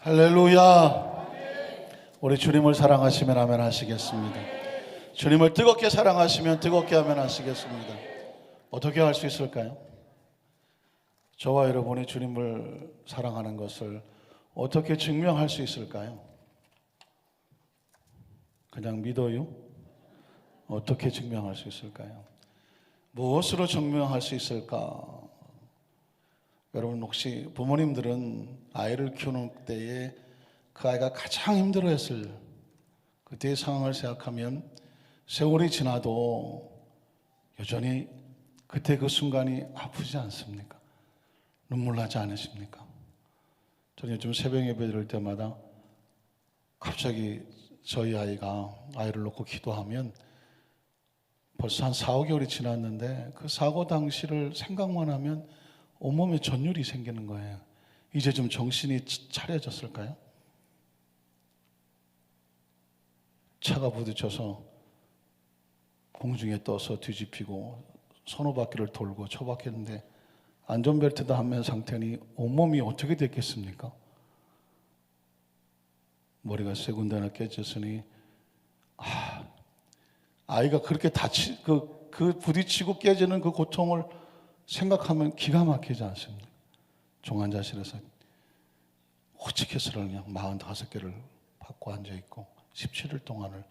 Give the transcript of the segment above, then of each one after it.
할렐루야. 우리 주님을 사랑하시면 아멘 하시겠습니다. 주님을 뜨겁게 사랑하시면 뜨겁게 아멘 하시겠습니다. 어떻게 할 수 있을까요? 저와 여러분이 주님을 사랑하는 것을 어떻게 증명할 수 있을까요? 그냥 믿어요? 어떻게 증명할 수 있을까요? 무엇으로 증명할 수 있을까? 여러분, 혹시 부모님들은 아이를 키우는 때에 그 아이가 가장 힘들어했을 그때의 상황을 생각하면 세월이 지나도 여전히 그때 그 순간이 아프지 않습니까? 눈물 나지 않으십니까? 저는 요즘 새벽 예배 드릴 때마다 갑자기 저희 아이가 아이를 놓고 기도하면 벌써 한 4, 5개월이 지났는데 그 사고 당시를 생각만 하면 온몸에 전율이 생기는 거예요. 이제 좀 정신이 차려졌을까요? 차가 부딪혀서 공중에 떠서 뒤집히고 손오바퀴를 돌고 처박혔는데 안전벨트도 안 맨 상태니 온몸이 어떻게 됐겠습니까? 머리가 세 군데나 깨졌으니 아이가 그렇게 그 부딪히고 깨지는 그 고통을 생각하면 기가 막히지 않습니까? 종안자실에서 호치키스를 그냥 45개를 받고 앉아있고 17일 동안을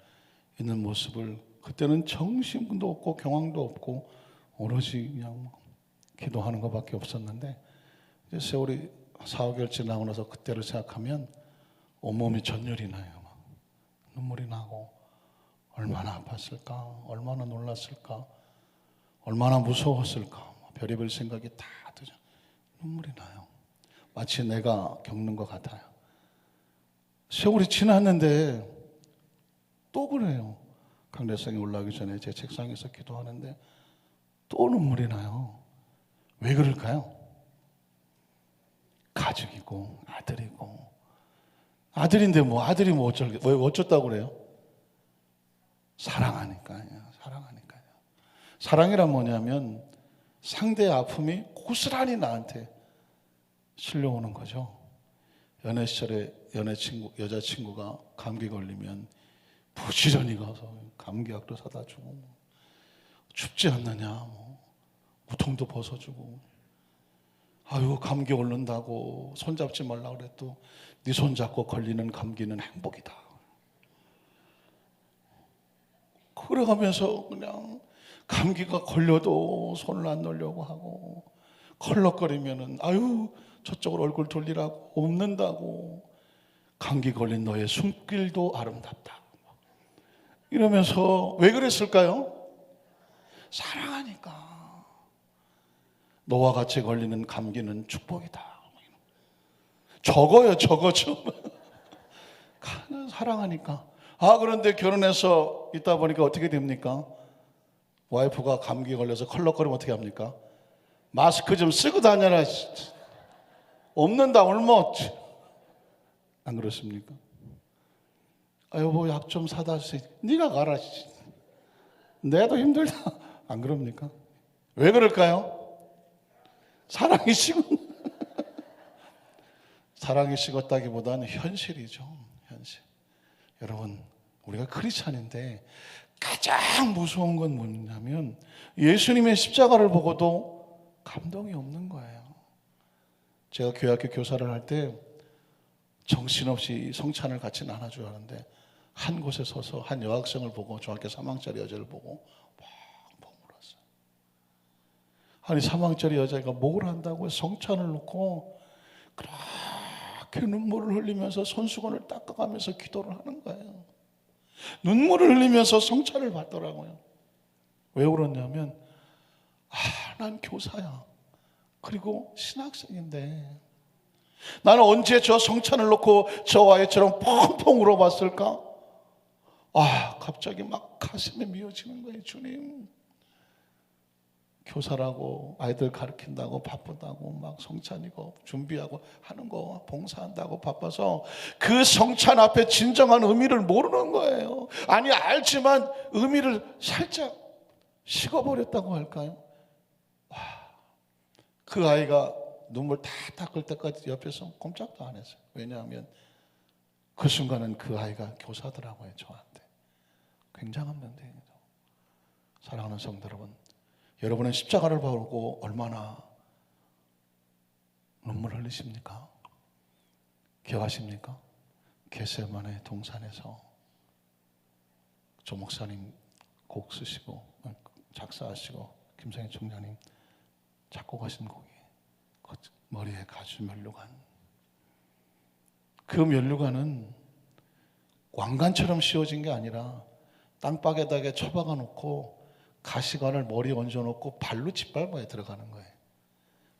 있는 모습을 그때는 정신도 없고 경황도 없고 오로지 그냥 기도하는 것밖에 없었는데 이제 세월이 4, 5개월 지나고 나서 그때를 생각하면 온몸이 전율이 나요. 막 눈물이 나고 얼마나 아팠을까, 얼마나 놀랐을까, 얼마나 무서웠을까, 별의별 생각이 다 들죠. 눈물이 나요. 마치 내가 겪는 것 같아요. 세월이 지났는데 또 그래요. 강대상에 올라가기 전에 제 책상에서 기도하는데 또 눈물이 나요. 왜 그럴까요? 가족이고 아들이고 아들인데 뭐 아들이 뭐 왜 어쩌다고 그래요? 사랑하니까요. 사랑하니까요. 사랑이란 뭐냐면 상대의 아픔이 고스란히 나한테 실려오는 거죠. 연애 시절에 여자친구가 감기 걸리면 부지런히 가서 감기약도 사다 주고 춥지 않느냐 우통도 벗어주고 아유 감기 앓는다고 손잡지 말라 그래도 네 손잡고 걸리는 감기는 행복이다. 그래가면서 그냥 감기가 걸려도 손을 안 놓으려고 하고 컬럭거리면은 아유 저쪽으로 얼굴 돌리라고 없는다고 감기 걸린 너의 숨길도 아름답다 이러면서 왜 그랬을까요? 사랑하니까. 너와 같이 걸리는 감기는 축복이다. 적어요, 적어 좀. 사랑하니까. 그런데 결혼해서 있다 보니까 어떻게 됩니까? 와이프가 감기 걸려서 컬럭거리면 어떻게 합니까? 마스크 좀 쓰고 다녀라. 없는다 얼마 안 그렇습니까? 여보 약 좀 사다 주세요. 네가 가라. 내도 힘들다. 안 그럽니까? 왜 그럴까요? 사랑이 사랑이 식었다기보다는 현실이죠. 현실. 여러분 우리가 크리스찬인데 가장 무서운 건 뭐냐면 예수님의 십자가를 보고도 감동이 없는 거예요. 제가 교회학교 교사를 할 때 정신없이 성찬을 같이 나눠줘야 하는데 한 곳에 서서 한 여학생을 보고 중학교 3학년짜리 여자를 보고 펑펑 울었어요. 아니 3학년짜리 여자가 뭘 한다고 성찬을 놓고 그렇게 눈물을 흘리면서 손수건을 닦아가면서 기도를 하는 거예요. 눈물을 흘리면서 성찬을 받더라고요. 왜 울었냐면 난 교사야. 그리고 신학생인데 나는 언제 저 성찬을 놓고 저 아이처럼 펑펑 울어봤을까? 갑자기 막 가슴에 미어지는 거예요. 주님 교사라고 아이들 가르친다고 바쁘다고 막 성찬이고 준비하고 하는 거 봉사한다고 바빠서 그 성찬 앞에 진정한 의미를 모르는 거예요. 아니 알지만 의미를 살짝 식어버렸다고 할까요? 그 아이가 눈물 다 닦을 때까지 옆에서 꼼짝도 안 했어요. 왜냐하면 그 순간은 그 아이가 교사더라고요. 저한테. 굉장한 면대이죠. 사랑하는 성도 여러분, 여러분은 십자가를 보고 얼마나 눈물 흘리십니까? 기억하십니까? 겟세마네 동산에서 조 목사님 곡 쓰시고 작사하시고 김성희 총장님 작곡하신 곡이 그 머리에 가주 면류관, 그 면류관은 왕관처럼 씌워진 게 아니라 땅바닥에 처박아 놓고 가시관을 머리에 얹어 놓고 발로 짓밟아야 들어가는 거예요.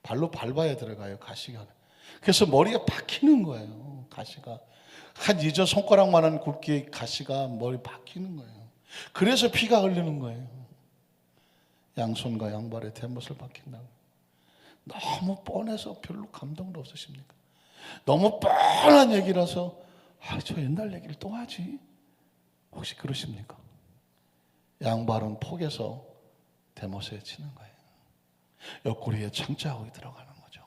발로 밟아야 들어가요, 가시관을. 그래서 머리에 박히는 거예요. 가시가 한 이저 손가락만한 굵기의 가시가 머리에 박히는 거예요. 그래서 피가 흘리는 거예요. 양손과 양발에 대못을 박힌다고. 너무 뻔해서 별로 감동도 없으십니까? 너무 뻔한 얘기라서 저 옛날 얘기를 또 하지? 혹시 그러십니까? 양발은 폭에서 대못에 치는 거예요. 옆구리에 창자국이 들어가는 거죠.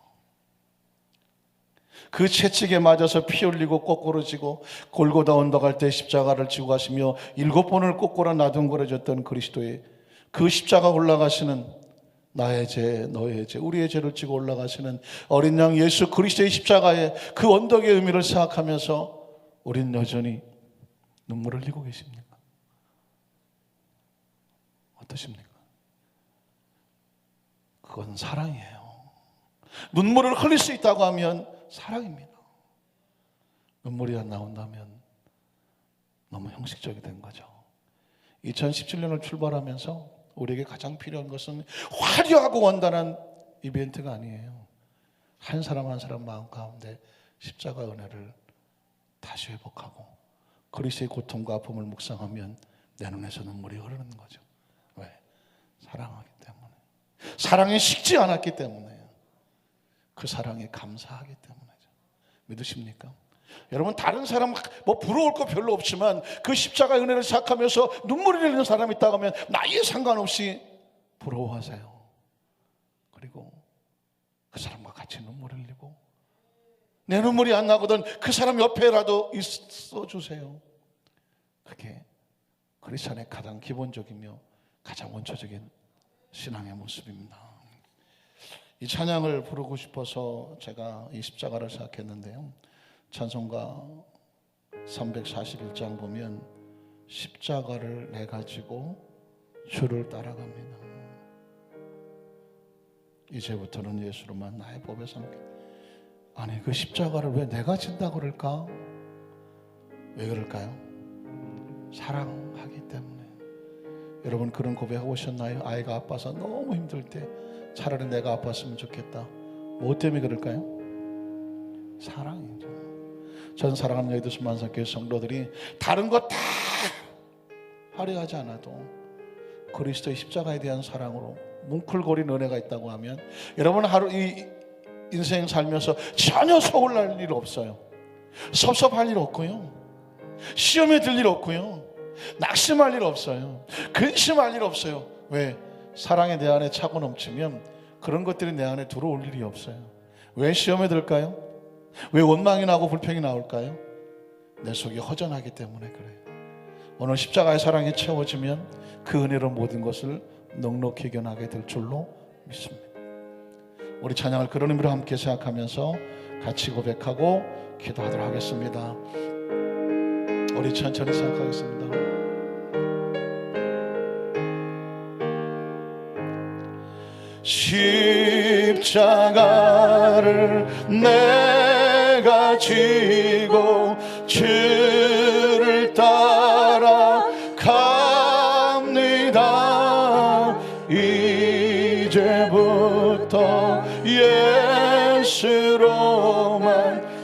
그 채찍에 맞아서 피 흘리고 꼬꾸러지고 골고다 언덕 갈 때 십자가를 지고 가시며 7번을 꼬꾸라 나둥거려졌던 그리스도의 그 십자가 올라가시는 나의 죄, 너의 죄, 우리의 죄를 지고 올라가시는 어린 양 예수 그리스도의 십자가의 그 언덕의 의미를 생각하면서 우린 여전히 눈물을 흘리고 계십니까? 어떠십니까? 그건 사랑이에요. 눈물을 흘릴 수 있다고 하면 사랑입니다. 눈물이 안 나온다면 너무 형식적이 된 거죠. 2017년을 출발하면서 우리에게 가장 필요한 것은 화려하고 원단한 이벤트가 아니에요. 한 사람 한 사람 마음 가운데 십자가 은혜를 다시 회복하고 그리스도의 고통과 아픔을 묵상하면 내 눈에서 눈물이 흐르는 거죠. 왜? 사랑하기 때문에. 사랑에 식지 않았기 때문에요. 그 사랑에 감사하기 때문이죠. 믿으십니까? 여러분, 다른 사람 뭐 부러울 거 별로 없지만 그 십자가 은혜를 생각하면서 눈물을 흘리는 사람이 있다고 하면 나이에 상관없이 부러워하세요. 그리고 그 사람과 같이 눈물을 흘리고 내 눈물이 안 나거든 그 사람 옆에라도 있어 주세요. 그게 크리스찬의 가장 기본적이며 가장 원초적인 신앙의 모습입니다. 이 찬양을 부르고 싶어서 제가 이 십자가를 생각했는데요. 찬송가 341장 보면 십자가를 내가지고 주를 따라갑니다. 이제부터는 예수로만 나의 법에 삼게. 아니, 그 십자가를 왜 내가 진다고 그럴까? 왜 그럴까요? 사랑하기 때문에. 여러분, 그런 고백하고 오셨나요? 아이가 아파서 너무 힘들 때 차라리 내가 아팠으면 좋겠다. 뭐 때문에 그럴까요? 사랑이죠. 전 사랑하는 여의도 만상교회 성도들이 다른 거 다 화려하지 않아도 그리스도의 십자가에 대한 사랑으로 뭉클거리는 은혜가 있다고 하면 여러분 하루 이 인생 살면서 전혀 서운할 일 없어요. 섭섭할 일 없고요. 시험에 들 일 없고요. 낙심할 일 없어요. 근심할 일 없어요. 왜? 사랑이 내 안에 차고 넘치면 그런 것들이 내 안에 들어올 일이 없어요. 왜 시험에 들까요? 왜 원망이 나고 불평이 나올까요? 내 속이 허전하기 때문에 그래요. 오늘 십자가의 사랑이 채워지면 그 은혜로 모든 것을 넉넉히 견하게 될 줄로 믿습니다. 우리 찬양을 그런 의미로 함께 생각하면서 같이 고백하고 기도하도록 하겠습니다. 우리 천천히 생각하겠습니다. 십자가를 내가 지고 주를 따라갑니다. 이제부터 예수로만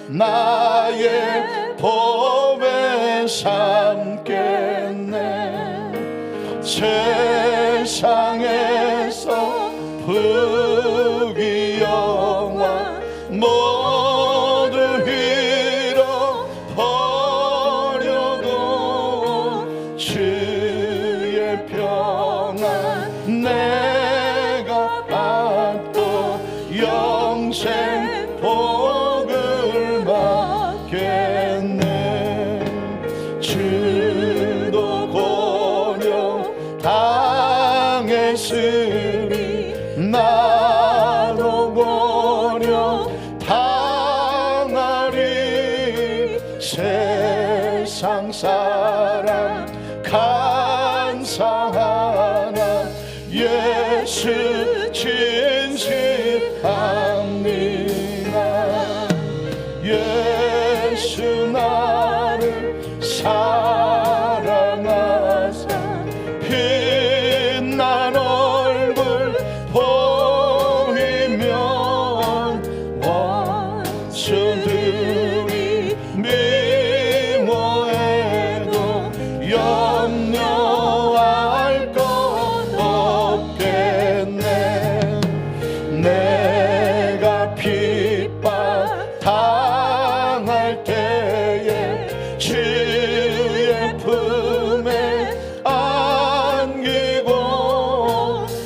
나의 법에 삼겠네. 세상에서 부귀영화 모두 잃어버려도 주의 평안 내가 받고 영생 세상 사람 감사하나 예수 진실합니다. 예수 나를 사랑하사 빛난 얼굴 보이면 원수들이 미워해도 염려할 것 없겠네. 내가 핍박 당할 때에 주의 품에 안기고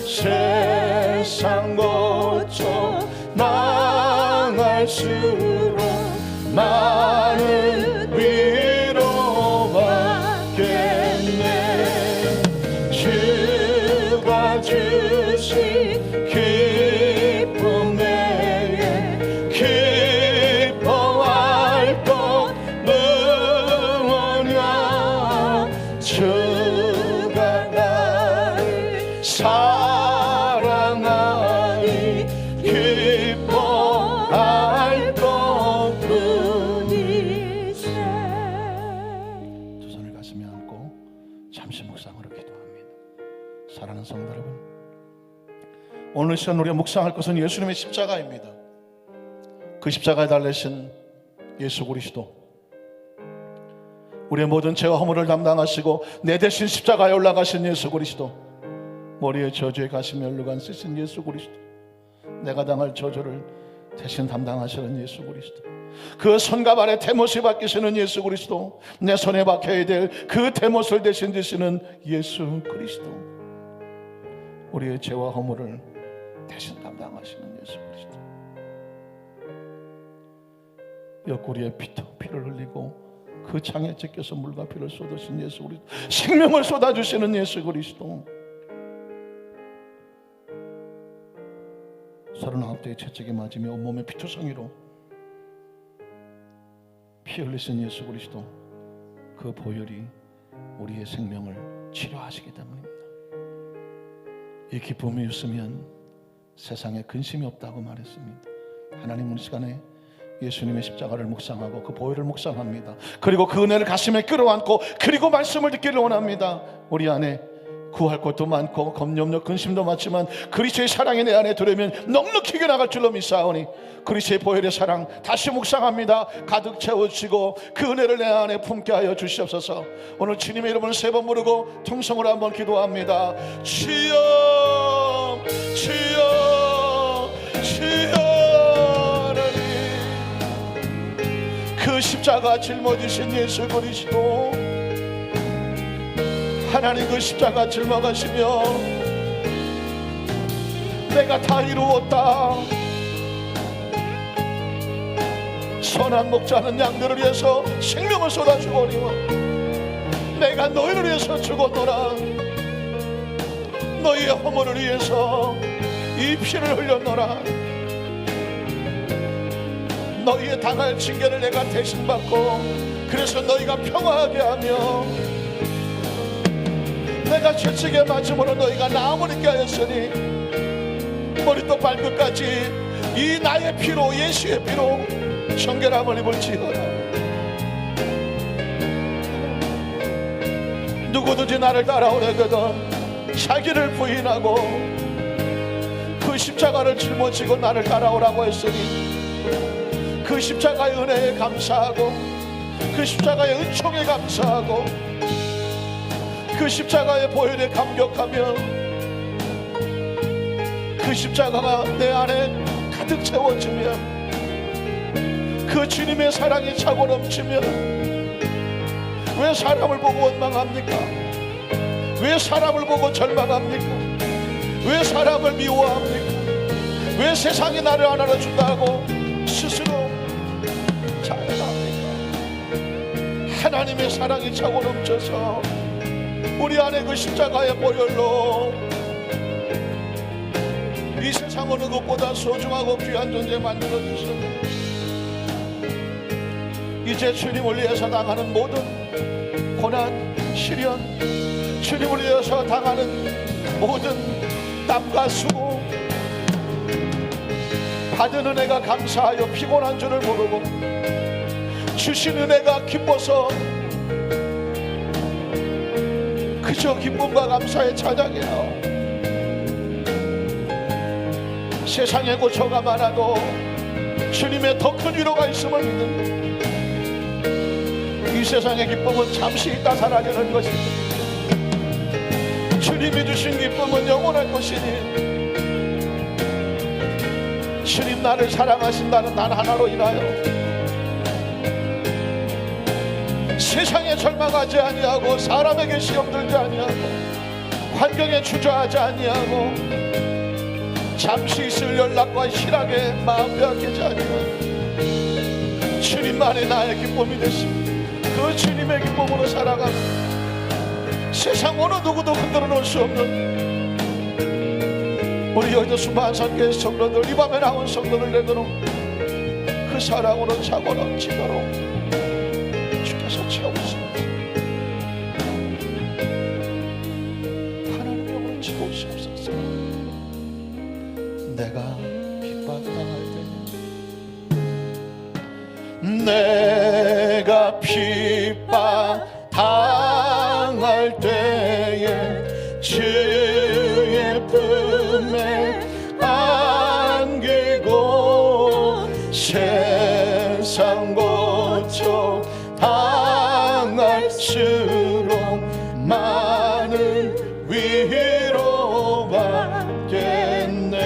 세상 거쳐 나갈수록 많은 위로받겠네. 주가 주신 기쁨 내에 기뻐할 것 무엇냐. 주가 나를 사랑하니 기뻐할 것뿐이세. 두 손을 가슴에 안고 잠시 묵상으로 기도합니다. 사랑하는 성도 여러분, 오늘 시간 우리가 묵상할 것은 예수님의 십자가입니다. 그 십자가에 달리신 예수 그리스도, 우리의 모든 죄와 허물을 담당하시고 내 대신 십자가에 올라가신 예수 그리스도, 머리에 저주의 가시며 멸루관 쓰신 예수 그리스도, 내가 당할 저주를 대신 담당하시는 예수 그리스도, 그 손과 발에 대못이 박히시는 예수 그리스도, 내 손에 박혀야 될 그 대못을 대신 지시는 예수 그리스도, 우리의 죄와 허물을 대신 담당하시는 예수 그리스도, 옆구리에 피를 흘리고 그 창에 찢겨서 물과 피를 쏟으신 예수 그리스도, 생명을 쏟아주시는 예수 그리스도, 39대의 채찍에 맞으며 온몸에 피투성이로 피 흘리신 예수 그리스도, 그 보혈이 우리의 생명을 치료하시기 때문입니다. 이 기쁨이 있으면 세상에 근심이 없다고 말했습니다. 하나님은 이 시간에 예수님의 십자가를 묵상하고 그 보혈을 묵상합니다. 그리고 그 은혜를 가슴에 끌어안고 그리고 말씀을 듣기를 원합니다. 우리 안에 구할 것도 많고 검염력 근심도 많지만 그리스도의 사랑이 내 안에 들어오면 넉넉히 나갈 줄로 믿사오니 그리스도의 보혈의 사랑 다시 묵상합니다. 가득 채워주시고 그 은혜를 내 안에 품게 하여 주시옵소서. 오늘 주님의 이름을 세 번 부르고 통성으로 한번 기도합니다. 주여 주여 주여. 그 십자가 짊어지신 예수 그리스도, 하나님 그 십자가 짊어가시며 내가 다 이루었다, 선한 목자는 양들을 위해서 생명을 쏟아주거니와 내가 너희를 위해서 죽었노라, 너희의 허물을 위해서 이 피를 흘렸노라, 너희의 당할 징계를 내가 대신 받고 그래서 너희가 평화하게 하며 내가 채찍에 맞음으로 너희가 나음을 있게 하였으니 머리도 발끝까지 이 나의 피로 예수의 피로 정결함을 입을지어다. 누구든지 나를 따라오려거든 자기를 부인하고 그 십자가를 짊어지고 나를 따라오라고 했으니 그 십자가의 은혜에 감사하고 그 십자가의 은총에 감사하고 그 십자가의 보혈에 감격하며 그 십자가가 내 안에 가득 채워지면 그 주님의 사랑이 차고 넘치면 왜 사람을 보고 원망합니까? 왜 사람을 보고 절망합니까? 왜 사람을 미워합니까? 왜 세상이 나를 안 알아준다고 스스로 자해합니까? 하나님의 사랑이 차고 넘쳐서 우리 안에 그 십자가의 보혈로 이 세상 어느 것보다 소중하고 귀한 존재 만들어주시고 이 이제 주님을 위해서 당하는 모든 고난, 시련, 주님을 위해서 당하는 모든 땀과 수고, 받은 은혜가 감사하여 피곤한 줄을 모르고 주신 은혜가 기뻐서 그저 기쁨과 감사의 찬양이요. 세상에 고초가 많아도 주님의 더 큰 위로가 있음을 믿는, 이 세상의 기쁨은 잠시 있다 사라지는 것이니 주님이 주신 기쁨은 영원할 것이니, 주님 나를 사랑하신다는 단 하나로 인하여 세상에 절망하지 아니하고 사람에게 시험 들지 아니하고 환경에 주저하지 아니하고 잠시 있을 연락과 실학에 마음 빼앗기지 아니하고 주님만이 나의 기쁨이 됐습니다. 그 주님의 기쁨으로 살아가는, 세상 어느 누구도 흔들어 놓을 수 없는 우리 여기도 수많은 선교의 성도들, 이 밤에 나온 성도들 되도록 그 사랑으로 차고 넘치도록 주께서 채우시옵소서. 하나님 영으로 채우시옵소서. 내가 핍박당할 때, 내가 핍박당할 때에 주의 품에 안기고 세상 고통 당할수록 많은 위로 받겠네.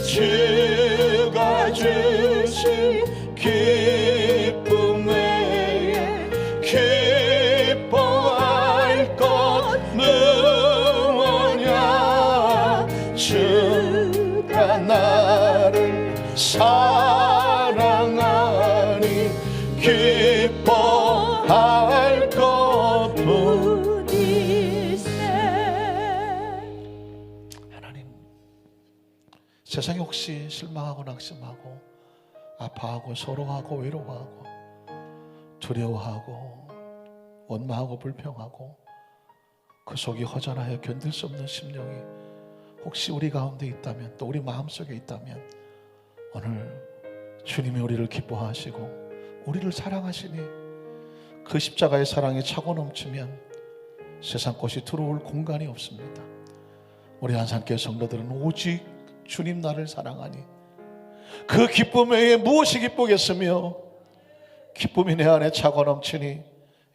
주가 주신 기쁨 외에 기뻐할 것 무엇냐. 주가 나를 사랑하니 기뻐할 것 뿐일세. 하나님, 세상에 혹시 실망하고 낙심하고 아파하고 서러워하고 외로워하고 두려워하고 원망하고 불평하고 그 속이 허전하여 견딜 수 없는 심령이 혹시 우리 가운데 있다면, 또 우리 마음속에 있다면, 오늘 주님이 우리를 기뻐하시고 우리를 사랑하시니 그 십자가의 사랑이 차고 넘치면 세상 것이 들어올 공간이 없습니다. 우리 한산교회 성도들은 오직 주님 나를 사랑하니 그 기쁨 외에 무엇이 기쁘겠으며, 기쁨이 내 안에 차고 넘치니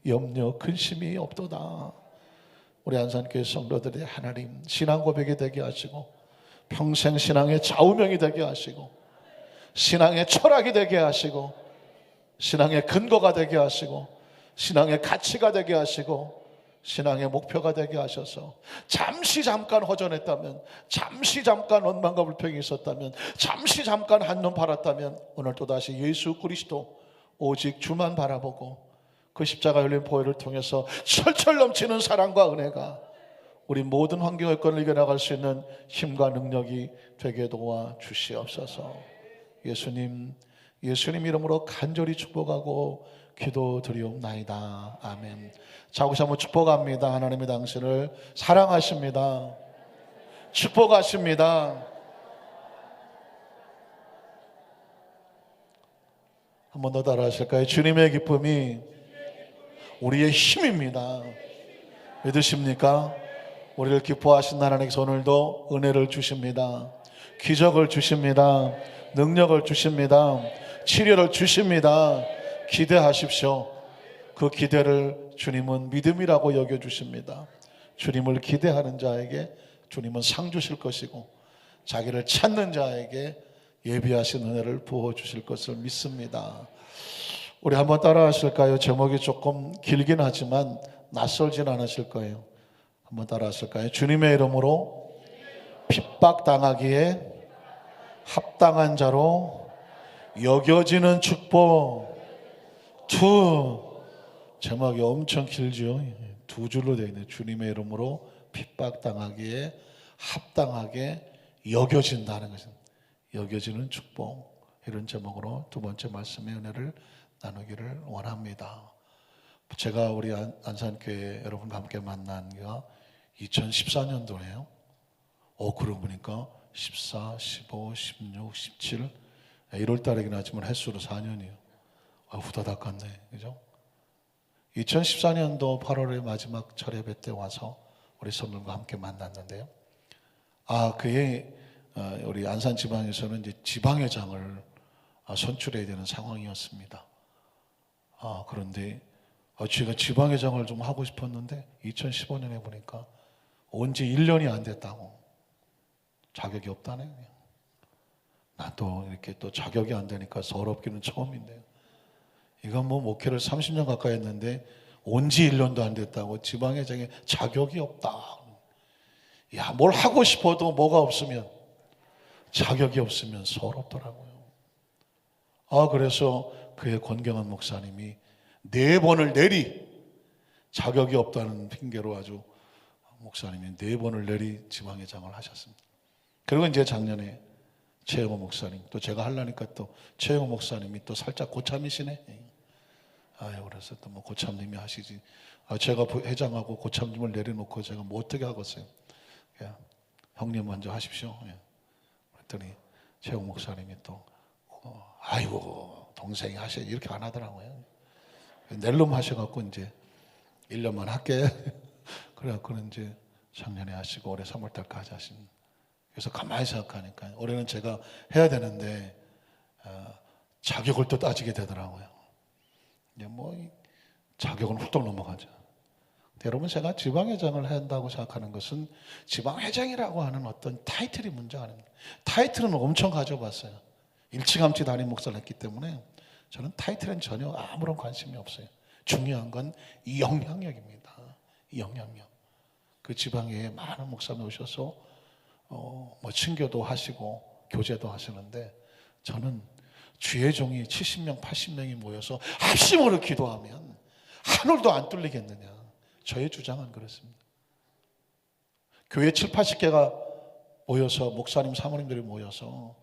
염려 근심이 없도다. 우리 한산교회 성도들이 하나님 신앙 고백이 되게 하시고 평생 신앙의 좌우명이 되게 하시고 신앙의 철학이 되게 하시고 신앙의 근거가 되게 하시고 신앙의 가치가 되게 하시고 신앙의 목표가 되게 하셔서, 잠시 잠깐 허전했다면, 잠시 잠깐 원망과 불평이 있었다면, 잠시 잠깐 한눈 팔았다면 오늘 또다시 예수 그리스도 오직 주만 바라보고 그 십자가 열린 보혈을 통해서 철철 넘치는 사랑과 은혜가 우리 모든 환경 여건을 이겨나갈 수 있는 힘과 능력이 되게 도와 주시옵소서. 예수님 이름으로 간절히 축복하고 기도드리옵나이다. 아멘. 자, 혹시 한번 축복합니다. 하나님이 당신을 사랑하십니다. 축복하십니다. 한 번 더 따라 하실까요? 주님의 기쁨이 우리의 힘입니다. 믿으십니까? 우리를 기뻐하신 하나님께서 오늘도 은혜를 주십니다. 기적을 주십니다. 능력을 주십니다. 치료를 주십니다. 기대하십시오. 그 기대를 주님은 믿음이라고 여겨주십니다. 주님을 기대하는 자에게 주님은 상 주실 것이고, 자기를 찾는 자에게 예비하신 은혜를 부어주실 것을 믿습니다. 우리 한번 따라 하실까요? 제목이 조금 길긴 하지만 낯설진 않으실 거예요. 한번 따라 하실까요? 주님의 이름으로 핍박당하기에 합당한 자로 여겨지는 축복. 제목이 엄청 길죠. 두 줄로 되어 있네요. 주님의 이름으로 핍박당하기에 합당하게 여겨진다는 것은 여겨지는 축복. 이런 제목으로 두 번째 말씀의 은혜를 나누기를 원합니다. 제가 우리 안산교회 여러분과 함께 만난 게가 2014년도예요. 그러고 보니까 14, 15, 16, 17 1월 달이긴 하지만 횟수로 4년이에요. 후다닥 갔네. 그죠? 2014년도 8월의 마지막 철예배 때 와서 우리 성도들과 함께 만났는데요. 그해 우리 안산 지방에서는 이제 지방회장을 선출해야 되는 상황이었습니다. 그런데 제가 지방회장을 좀 하고 싶었는데 2015년에 보니까 온 지 1년이 안 됐다고. 자격이 없다네. 나도 이렇게 또 자격이 안 되니까 서럽기는 처음인데요. 이건 뭐 목회를 30년 가까이 했는데 온 지 1년도 안 됐다고 지방회장에 자격이 없다. 야, 뭘 하고 싶어도 뭐가 없으면, 자격이 없으면 서럽더라고요. 그래서 그의 권경한 목사님이 4번을 내리, 자격이 없다는 핑계로 아주 목사님이 4번을 내리 지방회장을 하셨습니다. 그리고 이제 작년에 최영호 목사님, 또 제가 하려니까 또 최영호 목사님이 또 살짝 고참이시네. 그래서 또 뭐 고참님이 하시지. 제가 회장하고 고참님을 내려놓고 제가 뭐 어떻게 하겠어요? 형님 먼저 하십시오. 그랬더니 최영호 목사님이 또 아이고 동생이 하셔 이렇게 안 하더라고요. 낼름 하셔갖고 이제 1년만 할게. 그래갖고는 이제 작년에 하시고 올해 3월달까지 하신. 그래서 가만히 생각하니까 올해는 제가 해야 되는데 자격을 또 따지게 되더라고요. 이제 뭐 자격은 훌쩍 넘어가죠. 여러분, 제가 지방회장을 한다고 생각하는 것은 지방회장이라고 하는 어떤 타이틀이 문제가 아닙니다. 타이틀은 엄청 가져봤어요. 일찌감치 담임 목사를 했기 때문에 저는 타이틀은 전혀 아무런 관심이 없어요. 중요한 건 이 영향력입니다. 이 영향력. 그 지방에 많은 목사님 오셔서 뭐 친교도 하시고 교제도 하시는데, 저는 주의 종이 70명, 80명이 모여서 합심으로 기도하면 하늘도 안 뚫리겠느냐. 저의 주장은 그렇습니다. 교회 7, 80개가 모여서, 목사님, 사모님들이 모여서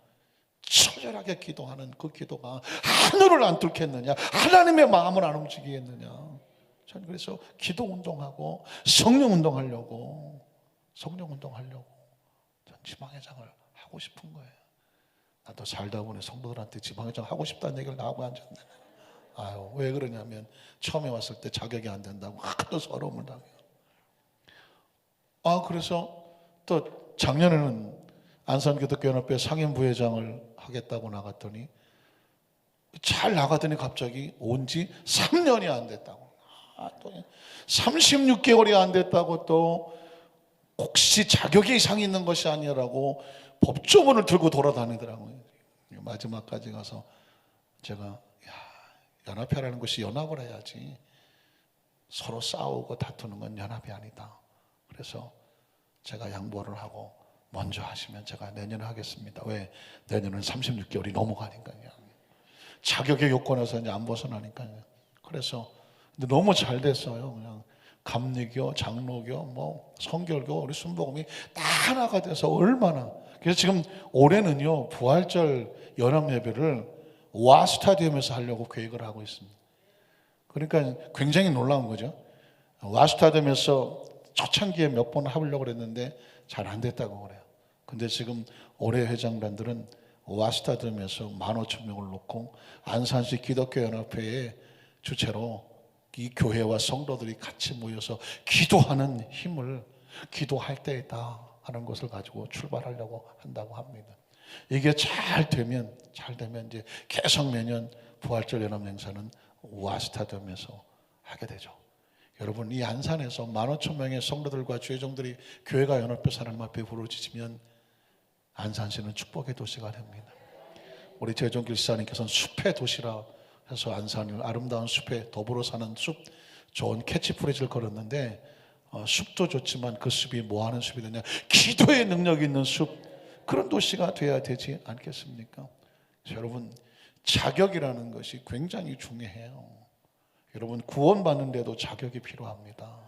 처절하게 기도하는 그 기도가 하늘을 안 뚫겠느냐, 하나님의 마음을 안 움직이겠느냐. 저는 그래서 기도 운동하고 성령 운동하려고 전 지방회장을 하고 싶은 거예요. 나도 살다 보니 성도들한테 지방회장 하고 싶다는 얘기를 나하고 앉았네. 왜 그러냐면 처음에 왔을 때 자격이 안 된다고 하도 서러움을 당해요. 그래서 또 작년에는 안산기독교연합회 상임부회장을 하겠다고 나갔더니 잘 나가더니 갑자기 온 지 3년이 안 됐다고. 또 36개월이 안 됐다고, 또 혹시 자격이 이상이 있는 것이 아니라고 법조문을 들고 돌아다니더라고요. 마지막까지 가서 제가 연합회라는 것이 연합을 해야지, 서로 싸우고 다투는 건 연합이 아니다. 그래서 제가 양보를 하고 먼저 하시면 제가 내년에 하겠습니다. 왜? 내년은 36개월이 넘어가니까요. 자격의 요건에서 이제 안 벗어나니까요. 그래서 근데 너무 잘 됐어요. 그냥 감리교, 장로교, 뭐 성결교, 우리 순복음이 다 하나가 돼서 얼마나. 그래서 지금 올해는요, 부활절 연합 예배를 와 스타디움에서 하려고 계획을 하고 있습니다. 그러니까 굉장히 놀라운 거죠. 와 스타디움에서 초창기에 몇 번 하려고 그랬는데 잘 안 됐다고 그래요. 근데 지금 올해 회장단들은 와 스타디움에서 15,000명을 놓고 안산시 기독교연합회의 주체로 이 교회와 성도들이 같이 모여서 기도하는 힘을 기도할 때이다 하는 것을 가지고 출발하려고 한다고 합니다. 이게 잘 되면 이제 계속 매년 부활절 연합 행사는 우아 스타디움에서 하게 되죠. 여러분, 이 안산에서 15,000명의 성도들과 주의종들이 교회가 연합해서 하나님 앞에 부르짖으면 안산시는 축복의 도시가 됩니다. 우리 재종길 지사님께서는 숲의 도시라 해서 안산을 아름다운 숲에 더불어 사는 숲, 좋은 캐치프레이즈를 걸었는데, 숲도 좋지만 그 숲이 뭐 하는 숲이 되냐, 기도의 능력이 있는 숲, 그런 도시가 돼야 되지 않겠습니까? 여러분, 자격이라는 것이 굉장히 중요해요. 여러분, 구원받는데도 자격이 필요합니다.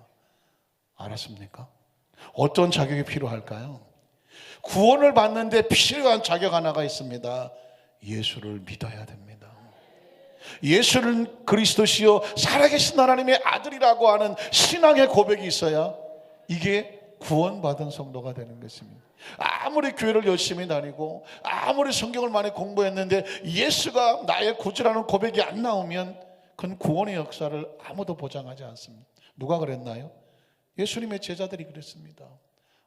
알았습니까? 어떤 자격이 필요할까요? 구원을 받는데 필요한 자격 하나가 있습니다. 예수를 믿어야 됩니다. 예수는 그리스도시요 살아계신 하나님의 아들이라고 하는 신앙의 고백이 있어야 이게 구원받은 성도가 되는 것입니다. 아무리 교회를 열심히 다니고 아무리 성경을 많이 공부했는데 예수가 나의 구주라는 고백이 안 나오면 그건 구원의 역사를 아무도 보장하지 않습니다. 누가 그랬나요? 예수님의 제자들이 그랬습니다.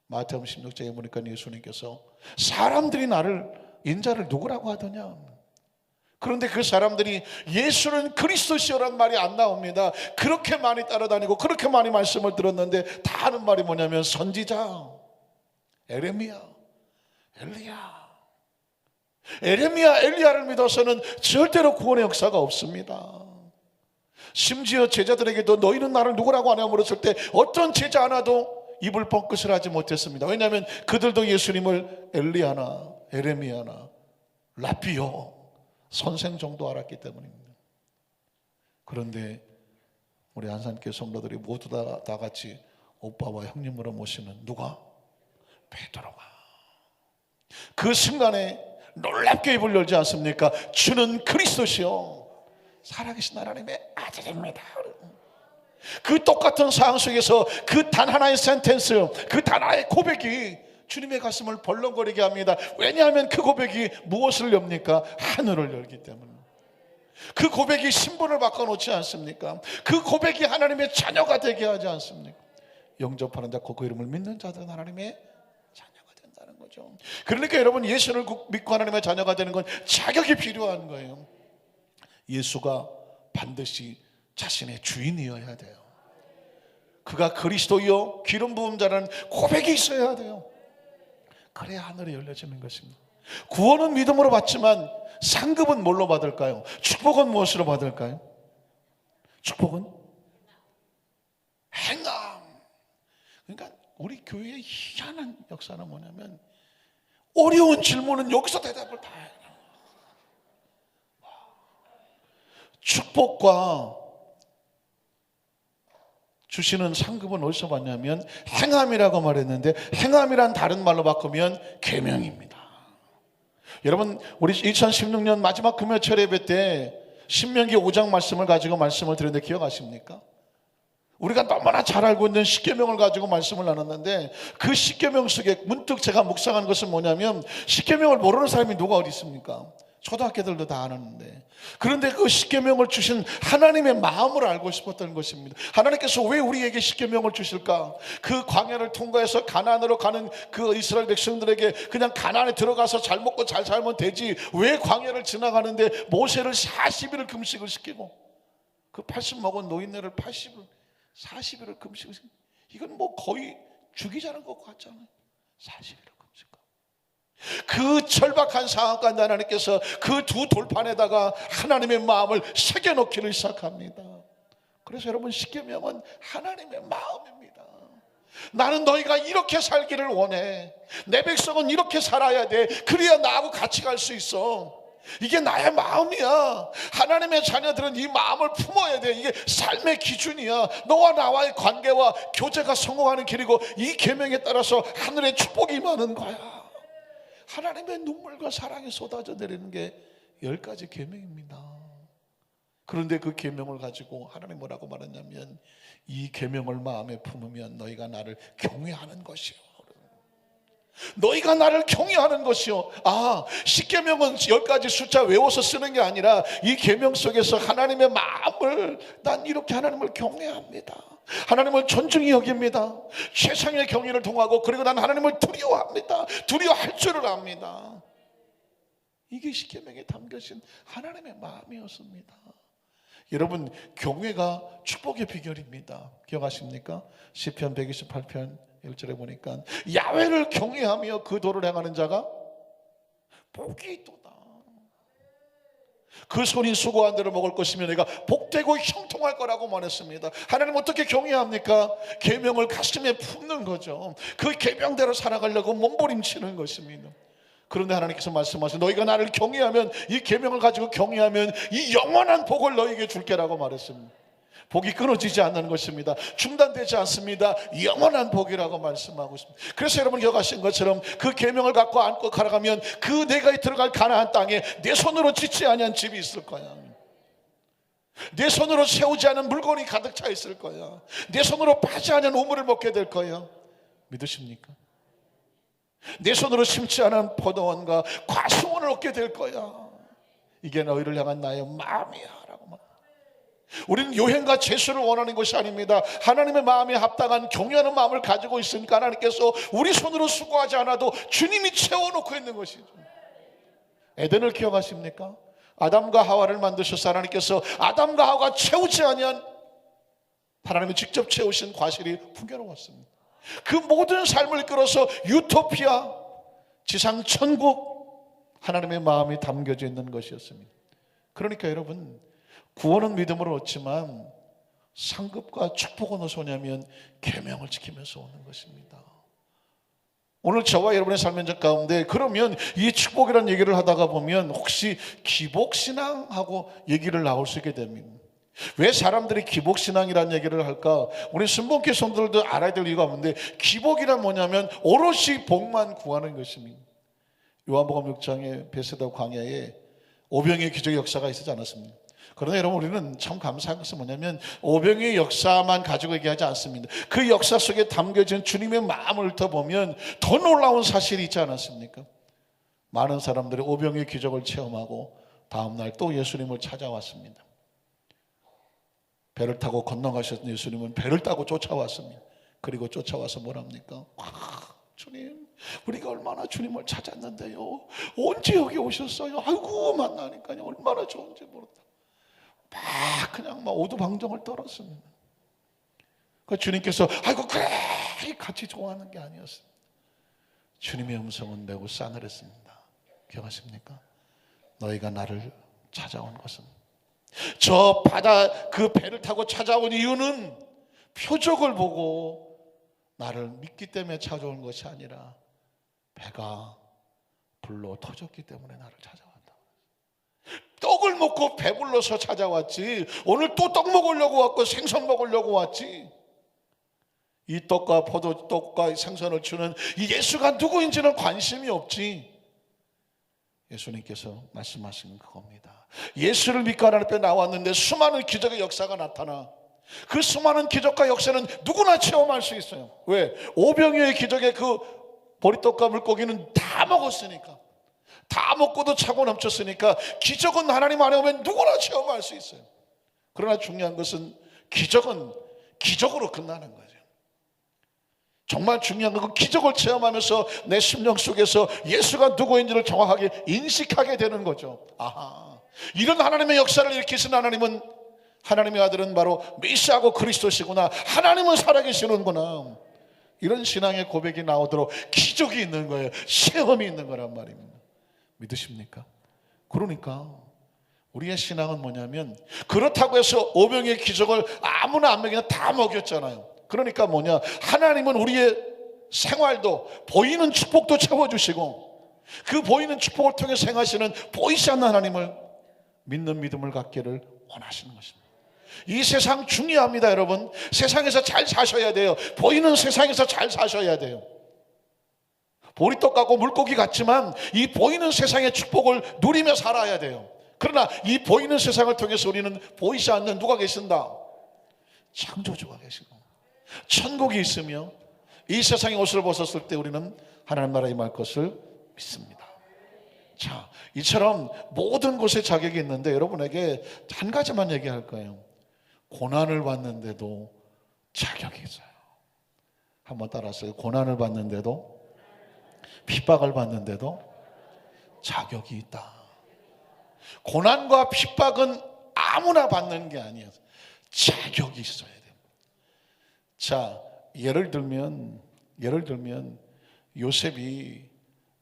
마태복음 16장에 보니까 예수님께서 사람들이 나를 인자를 누구라고 하더냐. 그런데 그 사람들이 예수는 그리스도시라는 말이 안 나옵니다. 그렇게 많이 따라다니고 그렇게 많이 말씀을 들었는데 다 하는 말이 뭐냐면 선지자, 에레미야, 엘리야. 에레미야, 엘리야를 믿어서는 절대로 구원의 역사가 없습니다. 심지어 제자들에게도 너희는 나를 누구라고 하냐고 물었을 때 어떤 제자 하나도 입을 뻥끗을 하지 못했습니다. 왜냐하면 그들도 예수님을 엘리야나 에레미야나 라비오 선생 정도 알았기 때문입니다. 그런데 우리 안산교회 성도들이 모두 다 같이 오빠와 형님으로 모시는 누가? 베드로가. 그 순간에 놀랍게 입을 열지 않습니까? 주는 그리스도시요 살아계신 하나님의 아들입니다. 그 똑같은 상황 속에서 그 단 하나의 센텐스, 그 단 하나의 고백이 주님의 가슴을 벌렁거리게 합니다. 왜냐하면 그 고백이 무엇을 엽니까? 하늘을 열기 때문에. 그 고백이 신분을 바꿔놓지 않습니까? 그 고백이 하나님의 자녀가 되게 하지 않습니까? 영접하는 자, 그 이름을 믿는 자들은 하나님의 자녀가 된다는 거죠. 그러니까 여러분, 예수를 믿고 하나님의 자녀가 되는 건 자격이 필요한 거예요. 예수가 반드시 자신의 주인이어야 돼요. 그가 그리스도요 기름 부음 자라는 고백이 있어야 돼요. 그래야 하늘이 열려지는 것입니다. 구원은 믿음으로 받지만 상급은 뭘로 받을까요? 축복은 무엇으로 받을까요? 축복은 행함. 그러니까 우리 교회의 희한한 역사는 뭐냐면 어려운 질문은 여기서 대답을 다 해요. 축복과 주시는 상급은 어디서 받냐면 행함이라고 말했는데, 행함이란 다른 말로 바꾸면 계명입니다. 여러분, 우리 2016년 마지막 금요철 예배 때 신명기 5장 말씀을 가지고 말씀을 드렸는데 기억하십니까? 우리가 너무나 잘 알고 있는 십계명을 가지고 말씀을 나눴는데, 그 십계명 속에 문득 제가 묵상한 것은 뭐냐면, 십계명을 모르는 사람이 누가 어디 있습니까? 초등학교들도 다 아는데. 그런데 그 십계명을 주신 하나님의 마음을 알고 싶었던 것입니다. 하나님께서 왜 우리에게 십계명을 주실까? 그 광야를 통과해서 가나안으로 가는 그 이스라엘 백성들에게 그냥 가나안에 들어가서 잘 먹고 잘 살면 되지, 왜 광야를 지나가는데 모세를 40일을 금식을 시키고 그 80 먹은 노인네를 40일을 금식을 시키고, 이건 뭐 거의 죽이자는 것 같잖아요. 40일을 금식하고. 그 절박한 상황 가운데 하나님께서 그 두 돌판에다가 하나님의 마음을 새겨놓기를 시작합니다. 그래서 여러분, 십계명은 하나님의 마음입니다. 나는 너희가 이렇게 살기를 원해. 내 백성은 이렇게 살아야 돼. 그래야 나하고 같이 갈 수 있어. 이게 나의 마음이야. 하나님의 자녀들은 이 마음을 품어야 돼. 이게 삶의 기준이야. 너와 나와의 관계와 교제가 성공하는 길이고, 이 계명에 따라서 하늘의 축복이 임하는 거야. 하나님의 눈물과 사랑이 쏟아져 내리는 게 10가지 계명입니다. 그런데 그 계명을 가지고 하나님 뭐라고 말했냐면, 이 계명을 마음에 품으면 너희가 나를 경외하는 것이요. 너희가 나를 경외하는 것이요. 아, 십계명은 10가지 숫자 외워서 쓰는 게 아니라 이 계명 속에서 하나님의 마음을, 난 이렇게 하나님을 경외합니다. 하나님을 존중히 여깁니다. 최상의 경외를 통하고, 그리고 난 하나님을 두려워합니다. 두려워할 줄을 압니다. 이게 십계명에 담겨진 하나님의 마음이었습니다. 여러분, 경외가 축복의 비결입니다. 기억하십니까? 시편 128편 1절에 보니까 야훼를 경외하며 그 도를 행하는 자가 복이 있도다. 그 손이 수고한 대로 먹을 것이며 내가 복되고 형통할 거라고 말했습니다. 하나님 어떻게 경외합니까? 계명을 가슴에 품는 거죠. 그 계명대로 살아가려고 몸부림치는 것입니다. 그런데 하나님께서 말씀하시고, 너희가 나를 경외하면, 이 계명을 가지고 경외하면 이 영원한 복을 너희에게 줄게라고 말했습니다. 복이 끊어지지 않는 것입니다. 중단되지 않습니다. 영원한 복이라고 말씀하고 있습니다. 그래서 여러분 기억하신 것처럼 그 계명을 갖고 안고 가라가면 그 내가 들어갈 가나안 땅에 내 손으로 짓지 아니한 집이 있을 거야. 내 손으로 세우지 않은 물건이 가득 차 있을 거야. 내 손으로 파지 않은 우물을 먹게 될 거야. 믿으십니까? 내 손으로 심지 않은 포도원과 과수원을 얻게 될 거야. 이게 너희를 향한 나의 마음이야 라고 말. 우리는 요행과 제수를 원하는 것이 아닙니다. 하나님의 마음에 합당한 경외하는 마음을 가지고 있으니까 하나님께서 우리 손으로 수고하지 않아도 주님이 채워놓고 있는 것이죠. 에덴을 기억하십니까? 아담과 하와를 만드셔서 하나님께서 아담과 하와가 채우지 아니한 하나님이 직접 채우신 과실이 풍요로웠습니다. 그 모든 삶을 이끌어서 유토피아, 지상 천국, 하나님의 마음이 담겨져 있는 것이었습니다. 그러니까 여러분, 구원은 믿음으로 얻지만 상급과 축복은 어디서 오냐면 계명을 지키면서 오는 것입니다. 오늘 저와 여러분의 삶의 적 가운데 그러면 이 축복이라는 얘기를 하다가 보면 혹시 기복신앙하고 얘기를 나올 수 있게 됩니다. 왜 사람들이 기복신앙이라는 얘기를 할까? 우리 순복기 성도들도 알아야 될 이유가 없는데, 기복이란 뭐냐면 오롯이 복만 구하는 것입니다. 요한복음 6장에 베세다 광야에 오병이의 기적의 역사가 있었지 않았습니까? 그러나 여러분, 우리는 참 감사한 것은 뭐냐면 오병이의 역사만 가지고 얘기하지 않습니다. 그 역사 속에 담겨진 주님의 마음을 훑어보면 더 놀라운 사실이 있지 않았습니까? 많은 사람들이 오병이의 기적을 체험하고 다음날 또 예수님을 찾아왔습니다. 배를 타고 건너가셨던 예수님은 배를 타고 쫓아왔습니다. 그리고 쫓아와서 뭐랍니까? 주님, 우리가 얼마나 주님을 찾았는데요, 언제 여기 오셨어요? 아이고, 만나니까요 얼마나 좋은지 모른다. 그냥 오두방정을 떨었습니다. 그 주님께서 아이고 그래 같이 좋아하는 게 아니었습니다. 주님의 음성은 매우 싸늘했습니다. 기억하십니까? 너희가 나를 찾아온 것은, 저 바다 그 배를 타고 찾아온 이유는 표적을 보고 나를 믿기 때문에 찾아온 것이 아니라 배가 불로 터졌기 때문에 나를 찾아왔다. 떡을 먹고 배불러서 찾아왔지, 오늘 또 떡 먹으려고 왔고 생선 먹으려고 왔지. 이 떡과 포도떡과 생선을 주는 이 예수가 누구인지는 관심이 없지. 예수님께서 말씀하신 그겁니다. 예수를 믿고 하나님 앞에 나왔는데 수많은 기적의 역사가 나타나, 그 수많은 기적과 역사는 누구나 체험할 수 있어요. 왜? 오병이어의 기적의 그 보리떡과 물고기는 다 먹었으니까, 다 먹고도 차고 넘쳤으니까 기적은 하나님 안에 오면 누구나 체험할 수 있어요. 그러나 중요한 것은 기적은 기적으로 끝나는 거죠. 정말 중요한 건 기적을 체험하면서 내 심령 속에서 예수가 누구인지를 정확하게 인식하게 되는 거죠. 아하, 이런 하나님의 역사를 일으키신 하나님은, 하나님의 아들은 바로 메시아고 그리스도시구나, 하나님은 살아계시는구나, 이런 신앙의 고백이 나오도록 기적이 있는 거예요. 체험이 있는 거란 말입니다. 믿으십니까? 그러니까 우리의 신앙은 뭐냐면, 그렇다고 해서 오병이의 기적을 아무나 안 먹이나 다 먹였잖아요. 그러니까 뭐냐, 하나님은 우리의 생활도 보이는 축복도 채워주시고, 그 보이는 축복을 통해 행하시는 보이지 않는 하나님을 믿는 믿음을 갖기를 원하시는 것입니다. 이 세상 중요합니다. 여러분, 세상에서 잘 사셔야 돼요. 보이는 세상에서 잘 사셔야 돼요. 보리떡 같고 물고기 같지만 이 보이는 세상의 축복을 누리며 살아야 돼요. 그러나 이 보이는 세상을 통해서 우리는 보이지 않는 누가 계신다? 창조주가 계시고 천국이 있으며, 이 세상의 옷을 벗었을 때 우리는 하나님 나라에 임할 것을 믿습니다. 자, 이처럼 모든 곳에 자격이 있는데 여러분에게 한 가지만 얘기할 거예요. 고난을 받는데도 자격이 있어요. 한번 따라하세요. 고난을 받는데도, 핍박을 받는데도 자격이 있다. 고난과 핍박은 아무나 받는 게 아니에요. 자격이 있어야 돼요. 자, 예를 들면 요셉이,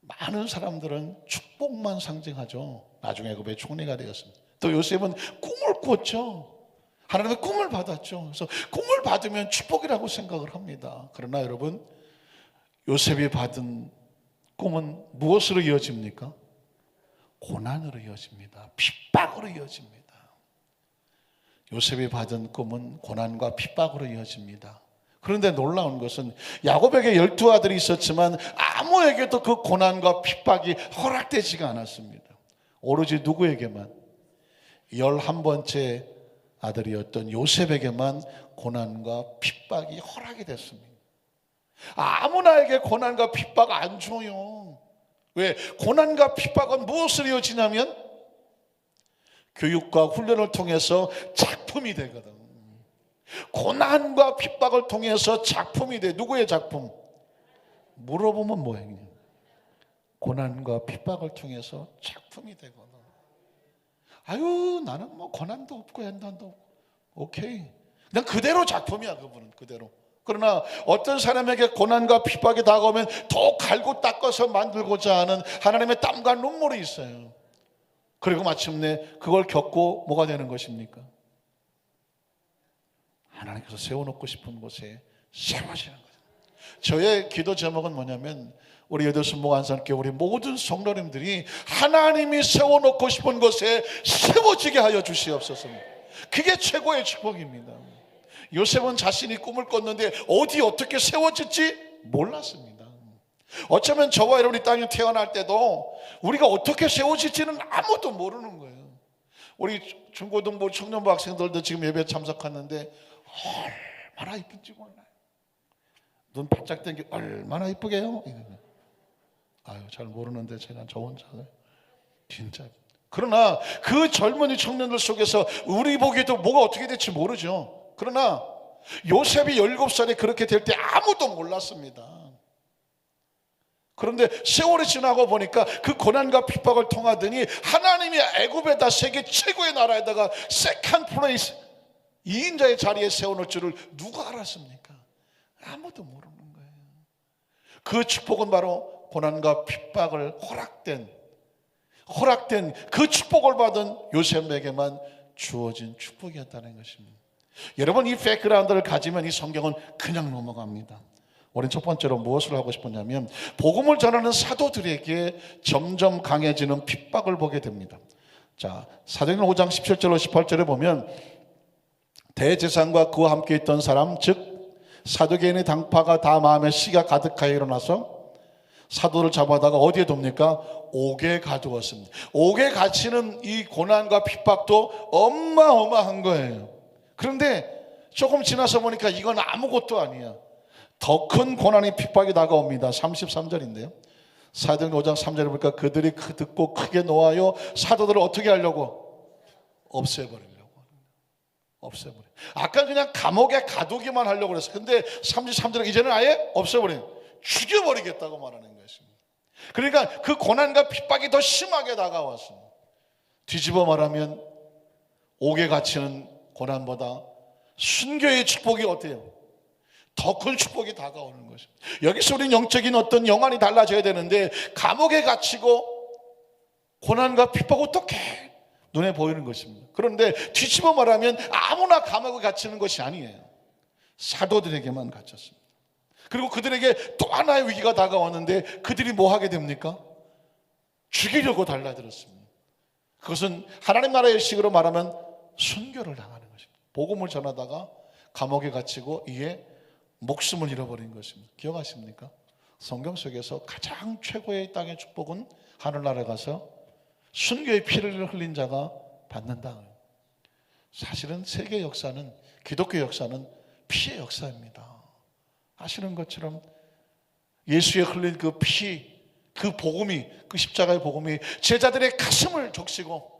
많은 사람들은 축복만 상징하죠. 나중에 애굽의 총리가 되었습니다. 또 요셉은 꿈을 꿨죠. 하나님의 꿈을 받았죠. 그래서 꿈을 받으면 축복이라고 생각을 합니다. 그러나 여러분, 요셉이 받은 꿈은 무엇으로 이어집니까? 고난으로 이어집니다. 핍박으로 이어집니다. 요셉이 받은 꿈은 고난과 핍박으로 이어집니다. 그런데 놀라운 것은 야곱에게 12아들이 있었지만 아무에게도 그 고난과 핍박이 허락되지가 않았습니다. 오로지 누구에게만? 11번째 아들이었던 요셉에게만 고난과 핍박이 허락이 됐습니다. 아무나에게 고난과 핍박 안 줘요. 왜? 고난과 핍박은 무엇을 이어지냐면 교육과 훈련을 통해서 작품이 되거든. 고난과 핍박을 통해서 작품이 돼. 누구의 작품? 물어보면 뭐예요? 고난과 핍박을 통해서 작품이 되거든. 아유, 나는 뭐 고난도 없고 연단도 없고 오케이, 그냥 그대로 작품이야. 그분은 그대로. 그러나 어떤 사람에게 고난과 핍박이 다가오면 더 갈고 닦아서 만들고자 하는 하나님의 땀과 눈물이 있어요. 그리고 마침내 그걸 겪고 뭐가 되는 것입니까? 하나님께서 세워놓고 싶은 곳에 세워지는 거예요. 저의 기도 제목은 뭐냐면 우리 여덟순목 안산교회 우리 모든 성도님들이 하나님이 세워놓고 싶은 곳에 세워지게 하여 주시옵소서. 그게 최고의 축복입니다. 요셉은 자신이 꿈을 꿨는데 어디 어떻게 세워질지 몰랐습니다. 어쩌면 저와 여러분이 땅에 태어날 때도 우리가 어떻게 세워질지는 아무도 모르는 거예요. 우리 중고등부 청년부 학생들도 지금 예배 참석하는데 얼마나 이쁜지 몰라요. 눈 바짝 뜬 게 얼마나 이쁘게요. 아유, 잘 모르는데 제가 저 혼자 진짜. 그러나 그 젊은이 청년들 속에서 우리 보기에도 뭐가 어떻게 될지 모르죠. 그러나 요셉이 17살에 그렇게 될 때 아무도 몰랐습니다. 그런데 세월이 지나고 보니까 그 고난과 핍박을 통하더니 하나님이 애굽에다 세계 최고의 나라에다가 세컨드 플레이스 2인자의 자리에 세워놓을 줄을 누가 알았습니까? 아무도 모르는 거예요. 그 축복은 바로 고난과 핍박을 허락된 그 축복을 받은 요셉에게만 주어진 축복이었다는 것입니다. 여러분, 이 백그라운드를 가지면 이 성경은 그냥 넘어갑니다. 우리는 첫 번째로 무엇을 하고 싶었냐면 복음을 전하는 사도들에게 점점 강해지는 핍박을 보게 됩니다. 자, 사도행전 5장 17절로 18절에 보면 대제사장과 그와 함께 있던 사람 즉 사두개인의 당파가 다 마음에 시가 가득하여 일어나서 사도를 잡아다가 어디에 둡니까? 옥에 가두었습니다. 옥에 갇히는 이 고난과 핍박도 어마어마한 거예요. 그런데 조금 지나서 보니까 이건 아무것도 아니야. 더 큰 고난이 핍박이 다가옵니다. 33절인데요. 사도행전 5장 3절에 보니까 그들이 듣고 크게 놓아요. 사도들을 어떻게 하려고? 없애버리려고. 아까 그냥 감옥에 가두기만 하려고 그랬어요. 근데 33절에 이제는 아예 죽여버리겠다고 말하는 것입니다. 그러니까 그 고난과 핍박이 더 심하게 다가왔습니다. 뒤집어 말하면 옥에 갇히는 고난보다 순교의 축복이 어때요? 더 큰 축복이 다가오는 것입니다. 여기서 우리는 영적인 어떤 영안이 달라져야 되는데 감옥에 갇히고 고난과 핍박 어떻게 눈에 보이는 것입니다. 그런데 뒤집어 말하면 아무나 감옥에 갇히는 것이 아니에요. 사도들에게만 갇혔습니다. 그리고 그들에게 또 하나의 위기가 다가왔는데 그들이 뭐 하게 됩니까? 죽이려고 달라들었습니다. 그것은 하나님 나라의 식으로 말하면 순교를 당하는 것입니다. 복음을 전하다가 감옥에 갇히고 이에 목숨을 잃어버린 것입니다. 기억하십니까? 성경 속에서 가장 최고의 땅의 축복은 하늘나라에 가서 순교의 피를 흘린 자가 받는다. 사실은 세계 역사는, 기독교 역사는 피의 역사입니다. 아시는 것처럼 예수의 흘린 그 피, 그 복음이, 그 십자가의 복음이 제자들의 가슴을 적시고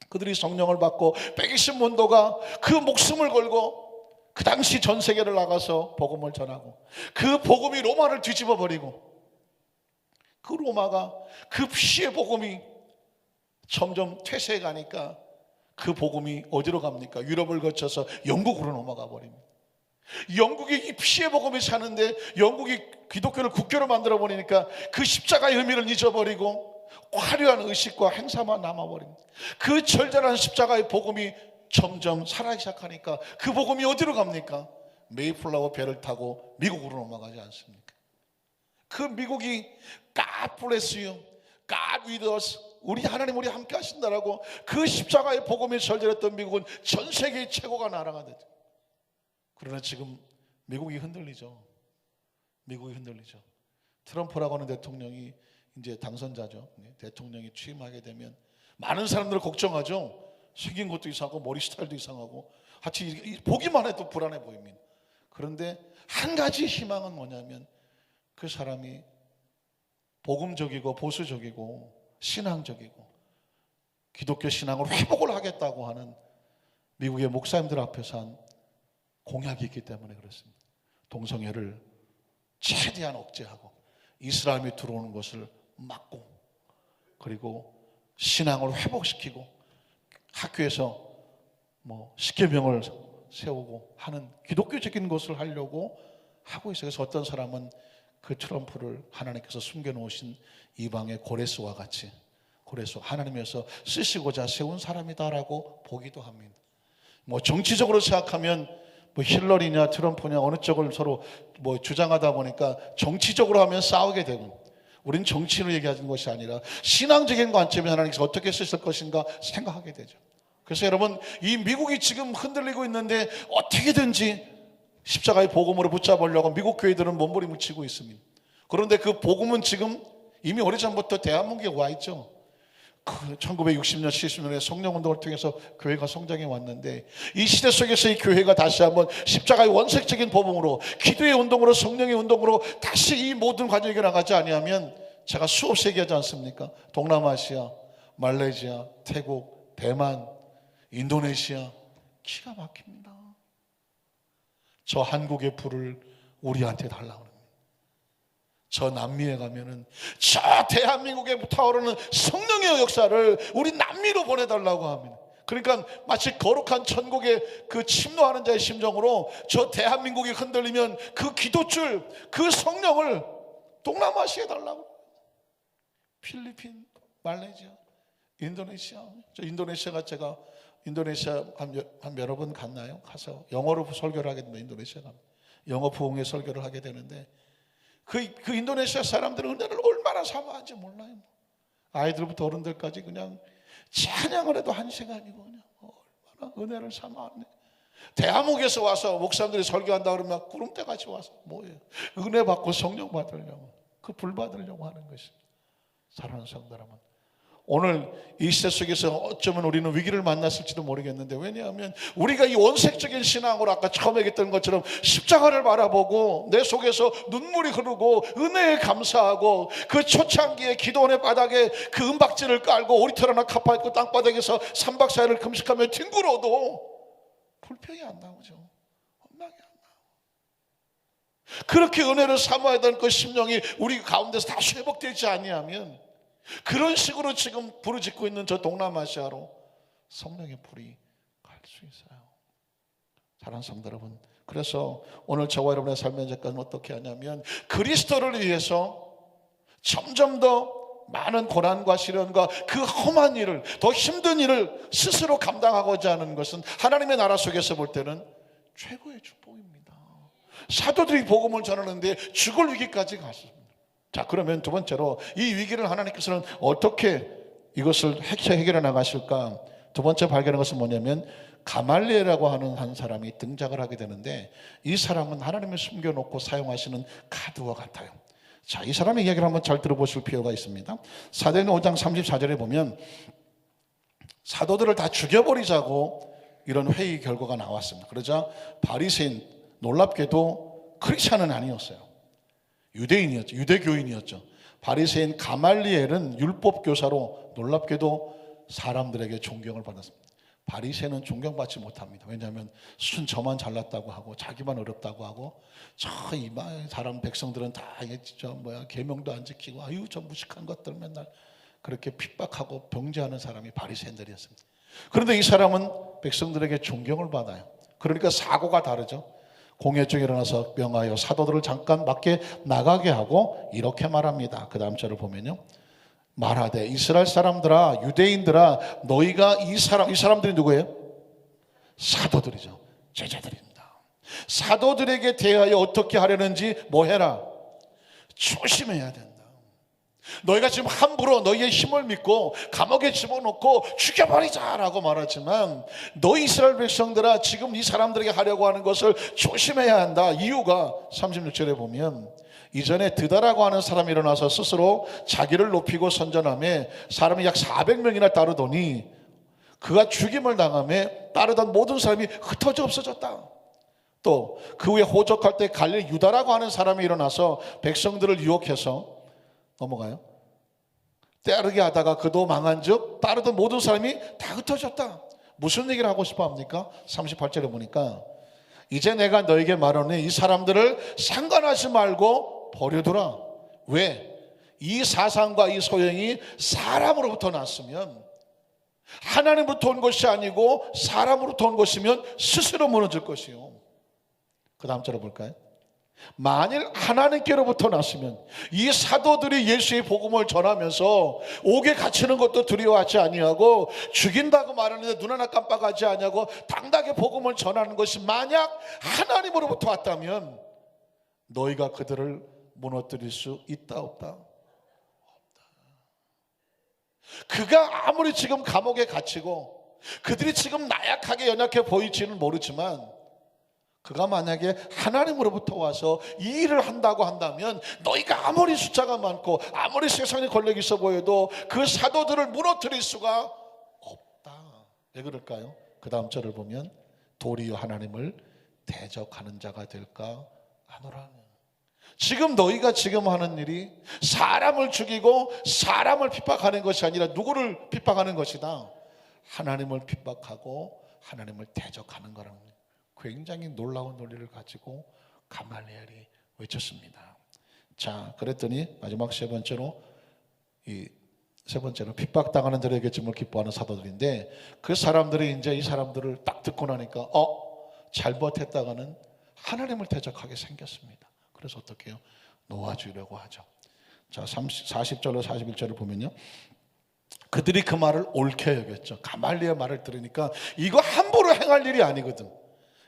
그들이 성령을 받고 120문도가 그 목숨을 걸고 그 당시 전 세계를 나가서 복음을 전하고 그 복음이 로마를 뒤집어 버리고 그 로마가 그 피의 복음이 점점 퇴세해 가니까 그 복음이 어디로 갑니까? 유럽을 거쳐서 영국으로 넘어가 버립니다. 영국이 이 피의 복음이 사는데 영국이 기독교를 국교로 만들어 버리니까 그 십자가의 의미를 잊어버리고 화려한 의식과 행사만 남아버립니다. 그 절절한 십자가의 복음이 점점 살아나기 시작하니까 그 복음이 어디로 갑니까? 메이플라워 배를 타고 미국으로 넘어가지 않습니까? 그 미국이 God bless you, God with us, 우리 하나님 우리 함께 하신다라고 그 십자가의 복음이 절절했던 미국은 전 세계의 최고가 나라가 됐죠. 그러나 지금 미국이 흔들리죠. 트럼프라고 하는 대통령이 이제 당선자죠. 대통령이 취임하게 되면 많은 사람들을 걱정하죠. 생긴 것도 이상하고 머리 스타일도 이상하고 하여튼 보기만 해도 불안해 보입니다. 그런데 한 가지 희망은 뭐냐면 그 사람이 복음적이고 보수적이고 신앙적이고 기독교 신앙을 회복을 하겠다고 하는 미국의 목사님들 앞에서 한 공약이 있기 때문에 그렇습니다. 동성애를 최대한 억제하고 이슬람이 들어오는 것을 막고 그리고 신앙을 회복시키고 학교에서 십계명을 세우고 하는 기독교적인 것을 하려고 하고 있어요. 그래서 어떤 사람은 그 트럼프를 하나님께서 숨겨놓으신 이방의 고레스와 같이 하나님께서 쓰시고자 세운 사람이다라고 보기도 합니다. 정치적으로 생각하면 힐러리냐 트럼프냐 어느 쪽을 서로 주장하다 보니까 정치적으로 하면 싸우게 되고, 우린 정치로 얘기하는 것이 아니라 신앙적인 관점에 하나님께서 어떻게 쓰실 것인가 생각하게 되죠. 그래서 여러분, 이 미국이 지금 흔들리고 있는데 어떻게든지 십자가의 복음으로 붙잡으려고 미국 교회들은 몸부림치고 있습니다. 그런데 그 복음은 지금 이미 오래전부터 대한민국에 와 있죠. 1960년, 70년에 성령운동을 통해서 교회가 성장해 왔는데, 이 시대 속에서 이 교회가 다시 한번 십자가의 원색적인 복음으로, 기도의 운동으로, 성령의 운동으로 다시 이 모든 과정이 나가지 아니하면, 제가 수없이 얘기하지 않습니까? 동남아시아, 말레이시아, 태국, 대만, 인도네시아 기가 막힙니다. 저 한국의 불을 우리한테 달라고 합니다. 저 남미에 가면은 저 대한민국에 타오르는 성령의 역사를 우리 남미로 보내달라고 합니다. 그러니까 마치 거룩한 천국에 그 침노하는 자의 심정으로 저 대한민국이 흔들리면 그 기도줄, 그 성령을 동남아시아에 달라고. 필리핀, 말레이시아, 인도네시아. 저 인도네시아가 제가 인도네시아 한 여러 번 갔나요? 가서 영어로 설교를 하게 됩니다. 인도네시아 가면 영어 부흥회 설교를 하게 되는데, 그 인도네시아 사람들은 은혜를 얼마나 사모하는지 몰라요. 아이들부터 어른들까지 그냥 찬양을 해도 1시간이고 그냥 얼마나 은혜를 사모하네. 대한민국에서 와서 목사님들이 설교한다 그러면 구름대 같이 와서 뭐예요? 은혜 받고 성령 받으려고, 그 불 받으려고 하는 것입니다. 사랑하는 성도 여러분, 오늘 이 시대 속에서 어쩌면 우리는 위기를 만났을지도 모르겠는데, 왜냐하면 우리가 이 원색적인 신앙으로 아까 처음에 얘기했던 것처럼 십자가를 바라보고 내 속에서 눈물이 흐르고 은혜에 감사하고, 그 초창기에 기도원의 바닥에 그 은박지를 깔고 오리털 하나 카파 있고 땅바닥에서 3박 4일을 금식하며 뒹굴어도 불평이 안 나오죠. 원망이 안 나오고, 그렇게 은혜를 사모해야 되는 그 심령이 우리 가운데서 다시 회복되지 아니하면, 그런 식으로 지금 부르짖고 있는 저 동남아시아로 성령의 불이 갈 수 있어요. 사랑하는 성도 여러분, 그래서 오늘 저와 여러분의 삶의 현재까지는 어떻게 하냐면, 그리스도를 위해서 점점 더 많은 고난과 시련과 그 험한 일을, 더 힘든 일을 스스로 감당하고자 하는 것은 하나님의 나라 속에서 볼 때는 최고의 축복입니다. 사도들이 복음을 전하는데 죽을 위기까지 갔습니다. 자, 그러면 두 번째로 이 위기를 하나님께서는 어떻게 이것을 해결해 나가실까? 두 번째 발견한 것은 뭐냐면, 가말리엘이라고 하는 한 사람이 등장을 하게 되는데, 이 사람은 하나님을 숨겨놓고 사용하시는 카드와 같아요. 자, 이 사람의 이야기를 한번 잘 들어보실 필요가 있습니다. 사도행전 5장 34절에 보면 사도들을 다 죽여버리자고 이런 회의 결과가 나왔습니다. 그러자 바리새인, 놀랍게도 크리스찬은 아니었어요. 유대인이었죠. 유대교인이었죠. 바리새인 가말리엘은 율법 교사로 놀랍게도 사람들에게 존경을 받았습니다. 바리새인은 존경받지 못합니다. 왜냐하면 저만 잘났다고 하고 자기만 어렵다고 하고, 저 이방 사람 백성들은 다 계명도 안 지키고 저 무식한 것들 맨날 그렇게 핍박하고 병제하는 사람이 바리새인들이었습니다. 그런데 이 사람은 백성들에게 존경을 받아요. 그러니까 사고가 다르죠. 공회중에 일어나서 명하여 사도들을 잠깐 밖에 나가게 하고 이렇게 말합니다. 그 다음 절을 보면요, 말하되 이스라엘 사람들아, 유대인들아, 너희가 이 사람들이 누구예요? 사도들이죠. 제자들입니다. 사도들에게 대하여 어떻게 하려는지 뭐 해라? 조심해야 된다. 너희가 지금 함부로 너희의 힘을 믿고 감옥에 집어넣고 죽여버리자라고 말하지만, 너희 이스라엘 백성들아, 지금 이 사람들에게 하려고 하는 것을 조심해야 한다. 이유가 36절에 보면, 이전에 드다라고 하는 사람이 일어나서 스스로 자기를 높이고 선전하며 사람이 약 400명이나 따르더니 그가 죽임을 당함에 따르던 모든 사람이 흩어져 없어졌다. 또 그 후에 호적할 때 갈릴 유다라고 하는 사람이 일어나서 백성들을 유혹해서 넘어가요. 따르게 하다가 그도 망한즉 따르던 모든 사람이 다 흩어졌다. 무슨 얘기를 하고 싶어 합니까? 38절에 보니까 이제 내가 너에게 말하노니 이 사람들을 상관하지 말고 버려두라. 왜? 이 사상과 이 소형이 사람으로부터 났으면, 하나님으로부터 온 것이 아니고 사람으로부터 온 것이면 스스로 무너질 것이요. 그 다음 절을 볼까요? 만일 하나님께로부터 났으면 이 사도들이 예수의 복음을 전하면서 옥에 갇히는 것도 두려워하지 아니하고 죽인다고 말하는데 눈 하나 깜빡하지 아니하고 당당하게 복음을 전하는 것이 만약 하나님으로부터 왔다면 너희가 그들을 무너뜨릴 수 있다 없다? 그가 아무리 지금 감옥에 갇히고 그들이 지금 나약하게 연약해 보일지는 모르지만, 그가 만약에 하나님으로부터 와서 이 일을 한다고 한다면 너희가 아무리 숫자가 많고 아무리 세상에 권력 있어 보여도 그 사도들을 무너뜨릴 수가 없다. 왜 그럴까요? 그 다음 절을 보면 도리어 하나님을 대적하는 자가 될까 하노라. 지금 너희가 지금 하는 일이 사람을 죽이고 사람을 핍박하는 것이 아니라 누구를 핍박하는 것이다? 하나님을 핍박하고 하나님을 대적하는 거라는 거예요. 굉장히 놀라운 논리를 가지고 가말리엘이 외쳤습니다. 자, 그랬더니 마지막 세 번째로 핍박당하는 자에게 짐을 기뻐하는 사도들인데, 그 사람들이 이제 이 사람들을 딱 듣고 나니까 잘못했다가는 하나님을 대적하게 생겼습니다. 그래서 어떻게 해요? 놓아주려고 하죠. 자, 40절로 41절을 보면요, 그들이 그 말을 옳게 여겼죠. 가말리엘 말을 들으니까 이거 함부로 행할 일이 아니거든.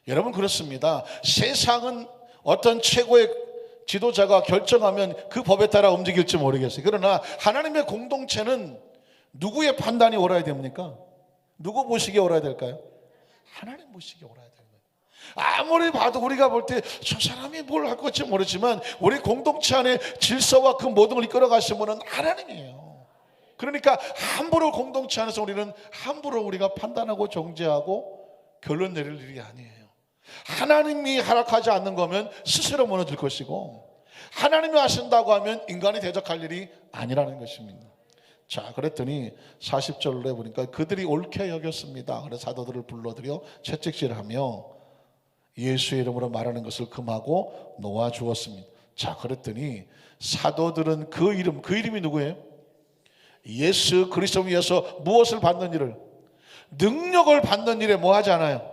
여러분, 그렇습니다. 세상은 어떤 최고의 지도자가 결정하면 그 법에 따라 움직일지 모르겠어요. 그러나 하나님의 공동체는 누구의 판단이 옳아야 됩니까? 누구 보시기에 옳아야 될까요? 하나님 보시기에 옳아야 돼요. 아무리 봐도 우리가 볼 때 저 사람이 뭘 할 건지 모르지만 우리 공동체 안에 질서와 그 모든 걸 이끌어 가시는 분은 하나님이에요. 그러니까 함부로 공동체 안에서 우리는 함부로 우리가 판단하고 정죄하고 결론 내릴 일이 아니에요. 하나님이 허락하지 않는 거면 스스로 무너질 것이고, 하나님이 하신다고 하면 인간이 대적할 일이 아니라는 것입니다. 자, 그랬더니 40절로 해보니까 그들이 옳게 여겼습니다. 그래서 사도들을 불러들여 채찍질하며 예수의 이름으로 말하는 것을 금하고 놓아주었습니다. 자, 그랬더니 사도들은 그 이름이 누구예요? 예수 그리스도를 위해서 무엇을 받는 일을? 능력을 받는 일에 뭐 하지 않아요?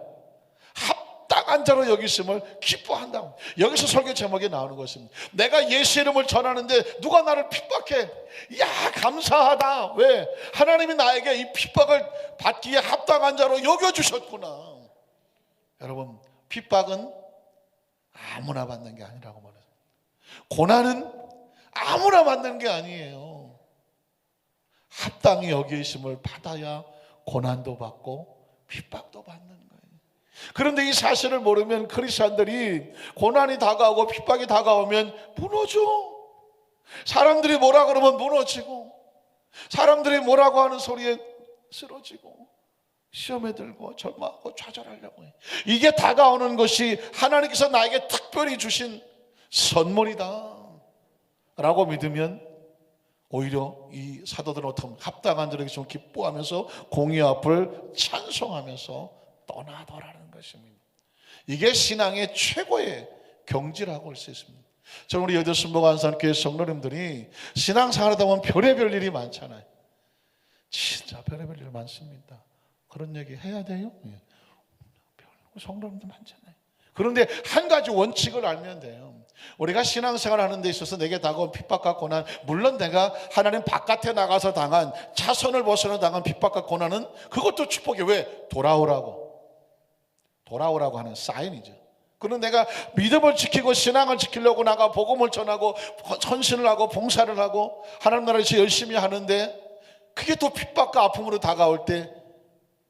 합당한 자로 여기심을 기뻐한다. 여기서 설교 제목에 나오는 것입니다. 내가 예수 이름을 전하는데 누가 나를 핍박해. 야, 감사하다. 왜? 하나님이 나에게 이 핍박을 받기에 합당한 자로 여겨주셨구나. 여러분, 핍박은 아무나 받는 게 아니라고 말해요. 고난은 아무나 받는 게 아니에요. 합당히 여기심을 받아야 고난도 받고 핍박도 받는 거예요. 그런데 이 사실을 모르면 크리스찬들이 고난이 다가오고 핍박이 다가오면 무너져. 사람들이 뭐라 그러면 무너지고, 사람들이 뭐라고 하는 소리에 쓰러지고, 시험에 들고 절망하고 좌절하려고 해. 이게 다가오는 것이 하나님께서 나에게 특별히 주신 선물이다 라고 믿으면 오히려 이 사도들은 어떤 합당한 자에게 좀 기뻐하면서 공의 앞을 찬송하면서 떠나더라는 것입니다. 이게 신앙의 최고의 경지라고 할 수 있습니다. 저는 우리 여덟순복안산교회 성도님들이 신앙생활하다 보면 별의별 일이 많잖아요. 진짜 별의별 일 많습니다. 그런 얘기 해야 돼요? 성도님들 많잖아요. 그런데 한 가지 원칙을 알면 돼요. 우리가 신앙생활 하는 데 있어서 내게 다가온 핍박과 고난, 물론 내가 하나님 바깥에 나가서 당한, 차선을 벗어나 당한 핍박과 고난은 그것도 축복이에요. 왜? 돌아오라고 하는 사인이죠. 그럼 내가 믿음을 지키고 신앙을 지키려고 나가 복음을 전하고 헌신을 하고 봉사를 하고 하나님 나라에서 열심히 하는데, 그게 또 핍박과 아픔으로 다가올 때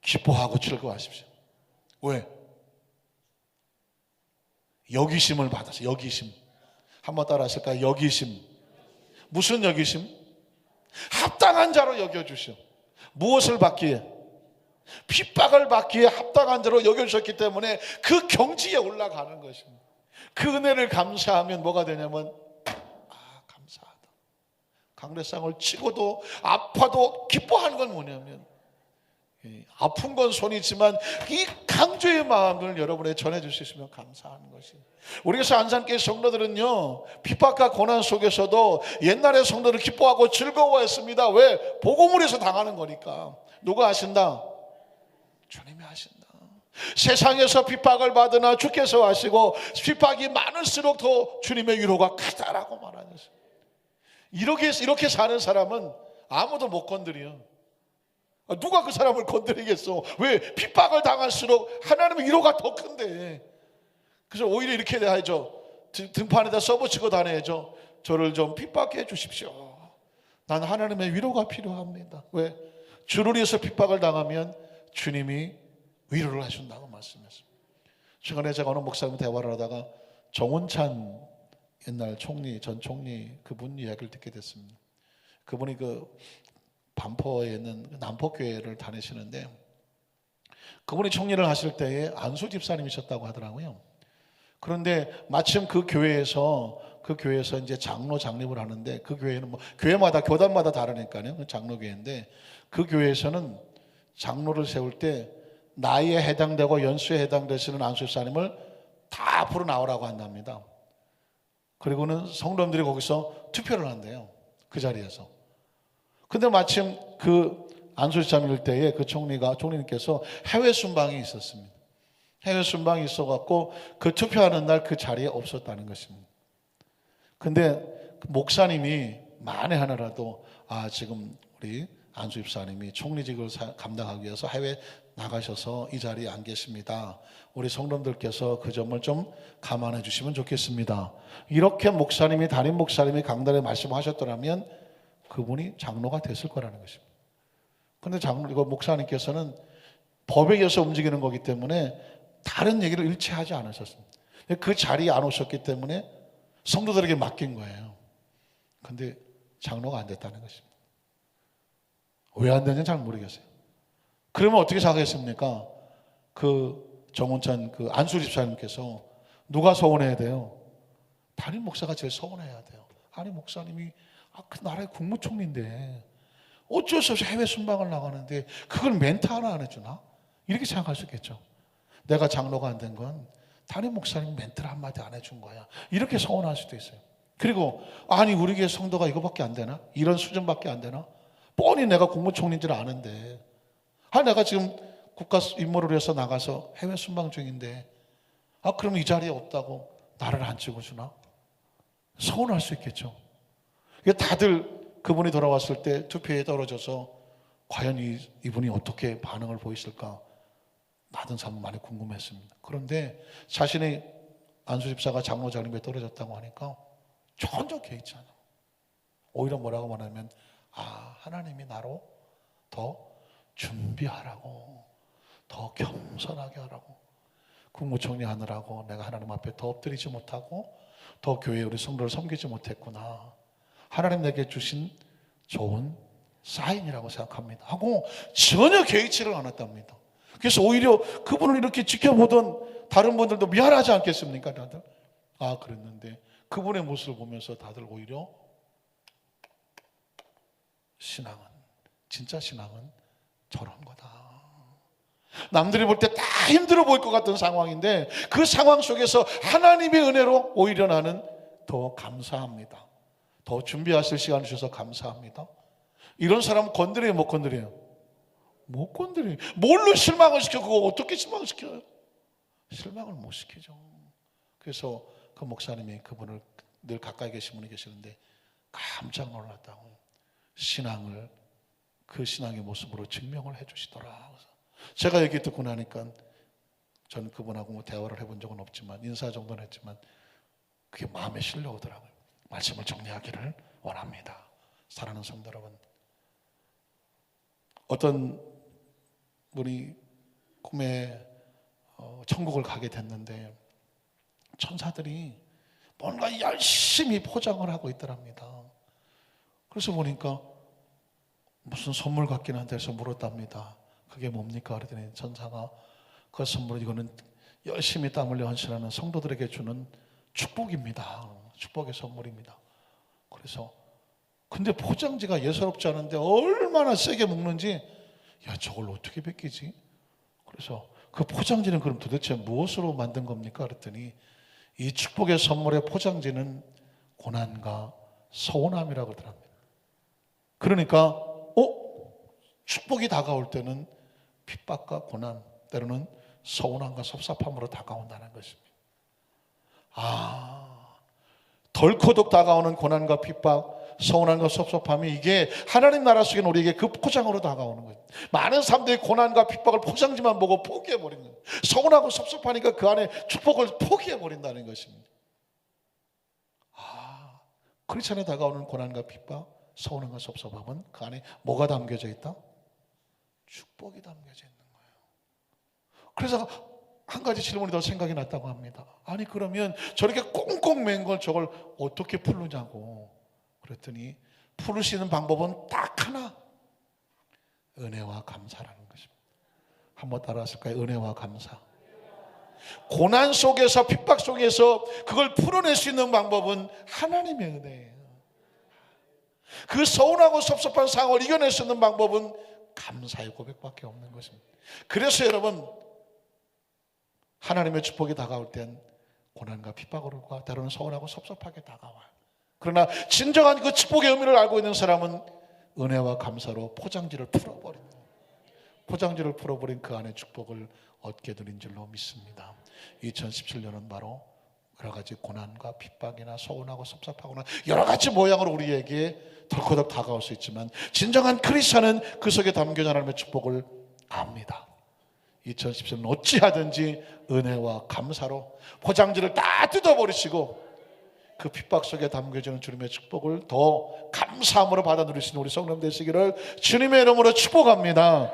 기뻐하고 즐거워하십시오. 왜? 여기심을 받아서. 여기심 한번 따라 하실까요? 여기심. 무슨 여기심? 합당한 자로 여겨주시오. 무엇을 받기에? 핍박을 받기에 합당한 자로 여겨주셨기 때문에 그 경지에 올라가는 것입니다. 그 은혜를 감사하면 뭐가 되냐면 감사하다. 강대상을 치고도 아파도 기뻐하는 건 뭐냐면 아픈 건 손이지만 이 강조의 마음을 여러분에 전해줄 수 있으면 감사하는 것이에요. 우리 교회 안산교회 성도들은요, 핍박과 고난 속에서도 옛날의 성도를 기뻐하고 즐거워했습니다. 왜? 복음을 해서 당하는 거니까. 누가 하신다? 주님이 하신다. 세상에서 핍박을 받으나 주께서 하시고 핍박이 많을수록 더 주님의 위로가 크다라고 말하셨어요. 이렇게 사는 사람은 아무도 못 건드려. 누가 그 사람을 건드리겠어? 왜? 핍박을 당할수록 하나님의 위로가 더 큰데. 그래서 오히려 이렇게 해야죠. 등판에다 써붙이고 다녀야죠. 저를 좀 핍박해 주십시오. 난 하나님의 위로가 필요합니다. 왜? 주를 위해서 핍박을 당하면 주님이 위로를 하신다고 말씀했습니다. 최근에 제가 어느 목사님 대화를 하다가 정운찬 옛날 전 총리 그분 이야기를 듣게 됐습니다. 그분이 반포에 있는 남포교회를 다니시는데 그분이 총리를 하실 때에 안수 집사님이셨다고 하더라고요. 그런데 마침 그 교회에서 이제 장로 장립을 하는데 그 교회는 교회마다 교단마다 다르니까요. 장로교회인데 그 교회에서는 장로를 세울 때 나이에 해당되고 연수에 해당되시는 안수 집사님을 다 앞으로 나오라고 한답니다. 그리고는 성도님들이 거기서 투표를 한대요. 그 자리에서. 근데 마침 그 안수 집사님일 때에 그 총리님께서 해외 순방이 있었습니다. 해외 순방이 있어갖고 그 투표하는 날 그 자리에 없었다는 것입니다. 근데 목사님이 만에 하나라도 지금 우리 안수 집사님이 총리직을 감당하기 위해서 해외 나가셔서 이 자리에 안 계십니다. 우리 성도님들께서 그 점을 좀 감안해 주시면 좋겠습니다. 이렇게 담임 목사님이 강단에 말씀하셨더라면 그분이 장로가 됐을 거라는 것입니다. 그런데 이거 목사님께서는 법에 의해서 움직이는 거기 때문에 다른 얘기를 일치하지 않으셨습니다. 그 자리에 안 오셨기 때문에 성도들에게 맡긴 거예요. 근데 장로가 안 됐다는 것입니다. 왜 안 됐는지 잘 모르겠어요. 그러면 어떻게 생각했습니까? 그 정운찬 그 안수 집사님께서 누가 서운해야 돼요? 담임 목사가 제일 서운해야 돼요. 아니 목사님이 그 나라의 국무총리인데 어쩔 수 없이 해외 순방을 나가는데 그걸 멘트 하나 안 해주나? 이렇게 생각할 수 있겠죠. 내가 장로가 안 된 건 담임 목사님 멘트를 한마디 안 해준 거야. 이렇게 서운할 수도 있어요. 그리고 아니 우리 교회 성도가 이거밖에 안 되나? 이런 수준밖에 안 되나? 뻔히 내가 국무총리인 줄 아는데 내가 지금 국가 임무를 위해서 나가서 해외 순방 중인데 그럼 이 자리에 없다고 나를 안 찍어주나? 서운할 수 있겠죠. 다들 그분이 돌아왔을 때 투표에 떨어져서 과연 이분이 어떻게 반응을 보이실까 나든 사람 많이 궁금했습니다. 그런데 자신의 안수 집사가 장로 장립에 떨어졌다고 하니까 전혀 개의치 않아. 오히려 뭐라고 말하면 하나님이 나로 더 준비하라고, 더 겸손하게 하라고, 국무총리 하느라고 내가 하나님 앞에 더 엎드리지 못하고 더 교회에 우리 성도를 섬기지 못했구나. 하나님 내게 주신 좋은 사인이라고 생각합니다 하고 전혀 개의치를 않았답니다. 그래서 오히려 그분을 이렇게 지켜보던 다른 분들도 미안하지 않겠습니까? 다들 그랬는데 그분의 모습을 보면서 다들 오히려 진짜 신앙은 저런 거다. 남들이 볼 때 다 힘들어 보일 것 같은 상황인데 그 상황 속에서 하나님의 은혜로 오히려 나는 더 감사합니다. 더 준비하실 시간을 주셔서 감사합니다. 이런 사람 건드려요, 못 건드려요? 못 건드려요. 뭘로 실망을 시켜? 그거 어떻게 실망을 시켜요? 실망을 못 시키죠. 그래서 그 목사님이 그분을 늘 가까이 계신 분이 계시는데 깜짝 놀랐다고. 신앙을 그 신앙의 모습으로 증명을 해 주시더라. 제가 얘기 듣고 나니까 저는 그분하고 대화를 해본 적은 없지만 인사 정도는 했지만 그게 마음에 실려오더라고요. 말씀을 정리하기를 원합니다. 사랑하는 성도 여러분, 어떤 분이 꿈에 천국을 가게 됐는데 천사들이 뭔가 열심히 포장을 하고 있더랍니다. 그래서 보니까 무슨 선물 같긴 한데 해서 물었답니다. 그게 뭡니까? 그랬더니 전사가 그 선물, 이거는 열심히 땀 흘려 헌신하는 성도들에게 주는 축복입니다. 축복의 선물입니다. 그래서 근데 포장지가 예사롭지 않은데 얼마나 세게 묶는지, 야, 저걸 어떻게 벗기지? 그래서 그 포장지는 그럼 도대체 무엇으로 만든 겁니까? 그랬더니 이 축복의 선물의 포장지는 고난과 서운함이라고 그러더랍니다. 그러니까 축복이 다가올 때는 핍박과 고난, 때로는 서운함과 섭섭함으로 다가온다는 것입니다. 덜커덕 다가오는 고난과 핍박, 서운함과 섭섭함이, 이게 하나님 나라 속에 우리에게 그 포장으로 다가오는 거예요. 많은 사람들이 고난과 핍박을 포장지만 보고 포기해버리는 거예요. 서운하고 섭섭하니까 그 안에 축복을 포기해버린다는 것입니다. 크리스천에 다가오는 고난과 핍박, 서운함과 섭섭함은 그 안에 뭐가 담겨져 있다? 축복이 담겨져 있는 거예요. 그래서 한 가지 질문이 더 생각이 났다고 합니다. 아니, 그러면 저렇게 꽁꽁 맨 걸 저걸 어떻게 풀느냐고. 그랬더니 풀을 수 있는 방법은 딱 하나, 은혜와 감사라는 것입니다. 한번 따라하실까요? 은혜와 감사. 고난 속에서, 핍박 속에서 그걸 풀어낼 수 있는 방법은 하나님의 은혜예요. 그 서운하고 섭섭한 상황을 이겨낼 수 있는 방법은 감사의 고백밖에 없는 것입니다. 그래서 여러분, 하나님의 축복이 다가올 땐 고난과 핍박으로가 때로는 서운하고 섭섭하게 다가와요. 그러나 진정한 그 축복의 의미를 알고 있는 사람은 은혜와 감사로 포장지를 풀어버립니다. 포장지를 풀어버린 그 안에 축복을 얻게 되는 줄로 믿습니다. 2017년은 바로 여러 가지 고난과 핍박이나 서운하고 섭섭하거나 여러 가지 모양으로 우리에게 덜커덕 다가올 수 있지만, 진정한 크리스천은 그 속에 담겨진 하나님의 축복을 압니다. 2017년 어찌하든지 은혜와 감사로 포장지를 다 뜯어버리시고 그 핍박 속에 담겨지는 주님의 축복을 더 감사함으로 받아 누리시는 우리 성도님 되시기를 주님의 이름으로 축복합니다.